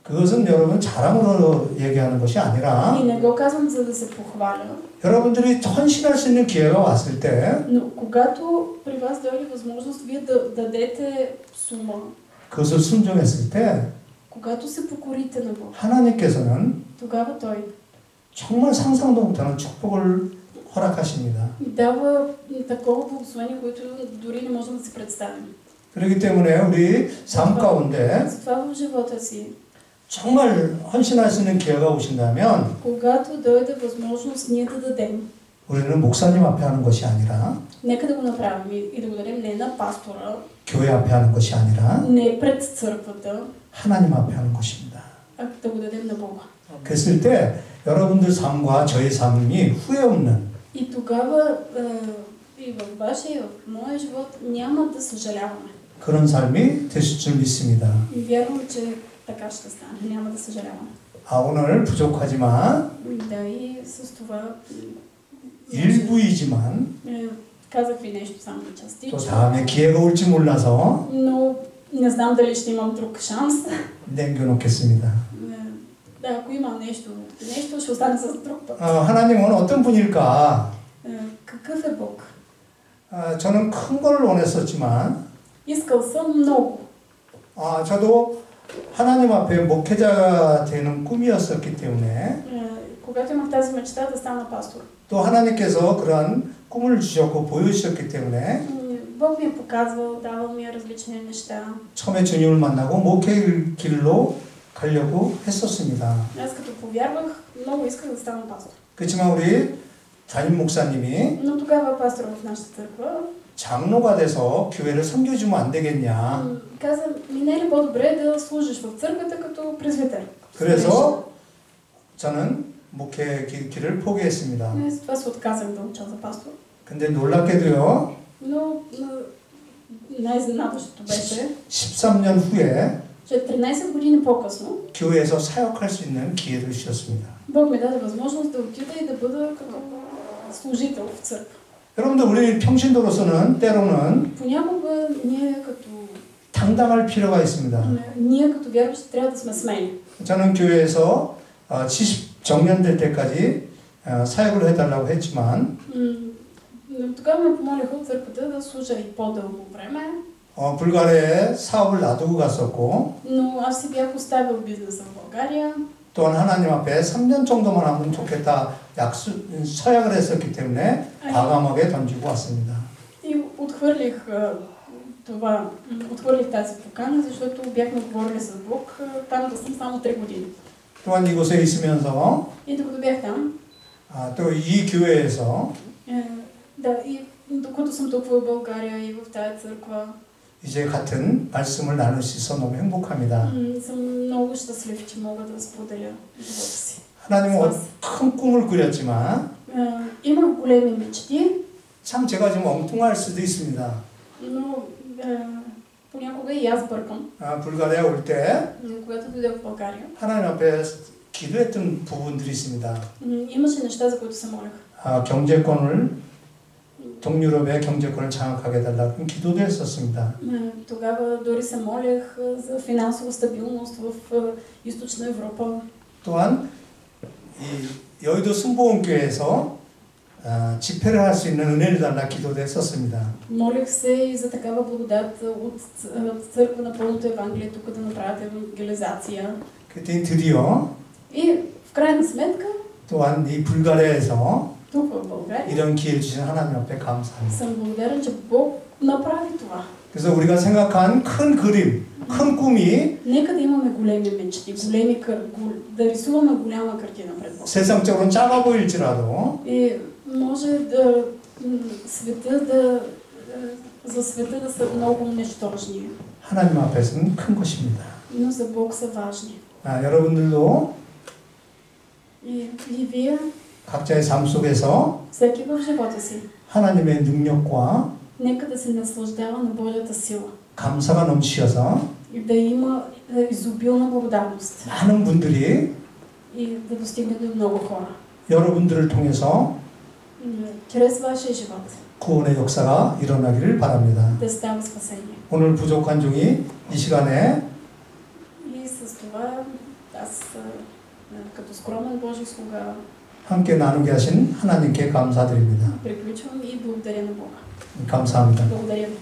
A: 그것은 여러분 자랑으로 얘기하는 것이 아니라
B: И не го казвам за да се похваля,
A: 여러분들이 헌신할 수 있는 기회가 왔을 때
B: но когато при вас дойде възможност вие да дадете сума,
A: 그것을 순종했을 때
B: когато се покорите на Бог,
A: 하나님께서는
B: тогава Той
A: 정말 상상도 못하는 축복을 허락하십니다.
B: дава такова благословение, което дори не можем да си представим.
A: 그렇기 때문에 우리 삶 가운데
B: Затова в живота си,
A: 정말 헌신할 수 있는 기회가 오신다면
B: когато дойде възможност ние да дадем,
A: 우리는 목사님 앞에 하는 것이 아니라
B: нека да го направим и да го дадем не на пастора,
A: 교회 앞에 하는 것이 아니라
B: не пред църквата,
A: 하나님 앞에 하는 것입니다.
B: а да го дадем на Бога.
A: 그랬을 때 여러분들 삶과 저의 삶이 후회 없는
B: И тогава и в вашия, и в моя живот няма да съжаляваме.
A: 그런 삶이 되실 줄 믿습니다.
B: И вярвам, че така ще стане. Няма да съжаляваме.
A: 오늘 부족하지만
B: Да, и с това
A: 일부이지만
B: казах ви нещо само
A: 또
B: частично.
A: 다음에 기회가 올지 몰라서
B: Но не знам дали ще имам друг шанс.
A: 남겨놓겠습니다.
B: Да, ако имам нещо ще остане за друг път.
A: 하나님은 어떤 분일까?
B: Какъв е Бог?
A: 저는 큰 걸 원했었지만
B: Искал съм много.
A: 저도 하나님 앞에 목회자가 되는 꿈이었었기 때문에
B: Когато имах тази мечта да стана пастор.
A: 또 하나님께서 그러한 꿈을 주셨고 보여주셨기 때문에
B: Бог ми е показвал, давал ми е различни неща.
A: 처음에 주님을 만나고 목회 길로 가려고 했었습니다.
B: Аз като повярвах, много исках да стана пастор.
A: 그렇지만 우리 담임 목사님이
B: Но тогава пастор в нашата църква
A: 장로가 돼서 교회를 섬겨주면 안 되겠냐.
B: каза, не е ли по-добре да служиш в църквата като презвитер?
A: 그래서 저는 목회 길을 포기했습니다.
B: С това се отказах да уча за пастор.
A: 근데 놀랍게도요.
B: Но най-изненадващото беше,
A: 13년 후에
B: че 13 години по-късно
A: 교회에서 사역할 수 있는 기회를 주셨습니다.
B: Бог ми даде възможност да отида и да бъда като служител в църква.
A: 여러분들 우리 평신도로서는 때로는
B: Понякога ние като
A: 당당할 필요가 있습니다.
B: ние като вярващи трябва да сме смели.
A: 저는 교회에서 70 정년될 때까지 사역을 해달라고 했지만
B: Но тогава ме помолиха от църквата да служа и по-дълго време,
A: 불가리아에 사업을 놔두고 갔었고
B: но аз си бях оставил бизнеса в България.
A: 또한 하나님 앞에 3년 정도만 하면 좋겠다 서약을 했었기 때문에 과감하게 던지고 왔습니다.
B: И отхвърлих тази покана, защото бяхме говорили с Бог там да съм само 3 години.
A: 또한 이곳에 있으면서
B: И докато бях там,
A: 또 이 교회에서
B: и докато съм тук в България и в тази църква,
A: 이제 같은 말씀을 나눌 수 있어 너무 행복합니다.
B: съм много щастлив, че мога да споделя живота си.
A: 하나님은 큰 꿈을 꾸렸지만
B: Имах големи мечти,
A: 참 제가 좀 엉뚱할 수도 있습니다.
B: но понякога и аз бъркам.
A: 불가리아 올 때
B: Когато дойдох в България,
A: 하나님 앞에 기도했던 부분들이 있습니다.
B: имаше неща, за които се молех.
A: 경제권을 동유럽의 경제권을 장악하게 해달라 그런 기도도 했었습니다.
B: Тогава дори се молех за финансова стабилност в Източна Европа.
A: 또한 이 여의도 순복음교회에서 집회를 할 수 있는 은혜를 달라 기도도 했었습니다.
B: Молех се и за такава благодат от църква на пълното Евангелие тук да направят евангелизация.
A: 그랬더니 드디어
B: И в крайна сметка
A: 또한 이 불가리아에서
B: тук в България
A: 이런 기회를 주신 하나님 앞에 감사합니다.
B: съм благодарен, че Бог направи това.
A: 그래서 우리가 생각한 큰 그림, 큰 꿈이
B: Нека да имаме големи мечти, да рисуваме голяма картина пред Бог.
A: 세상적으로는 작아 보일지라도
B: И може за света да са много нищожни,
A: 하나님 앞에서는 큰 것입니다.
B: но за Бог са важни.
A: 여러분들도
B: И вие,
A: 각자의 삶 속에서
B: всеки в живота си,
A: 하나님의 능력과
B: нека да се наслаждава на Божията сила
A: 감사가 넘치셔서
B: и да има изобилна благодарност
A: 많은 분들이
B: и да достигне до много хора.
A: 여러분들을 통해서
B: Чрез вашия живот
A: 구원의 역사가 일어나기를 바랍니다.
B: да става спасение.
A: 오늘 부족한 종이 이 시간에
B: И с това аз като скромен Божий слуга
A: 함께 나누게 하신 하나님께 감사드립니다.
B: приключвам и благодаря на Бога.
A: 감사합니다.
B: Благодаря ви.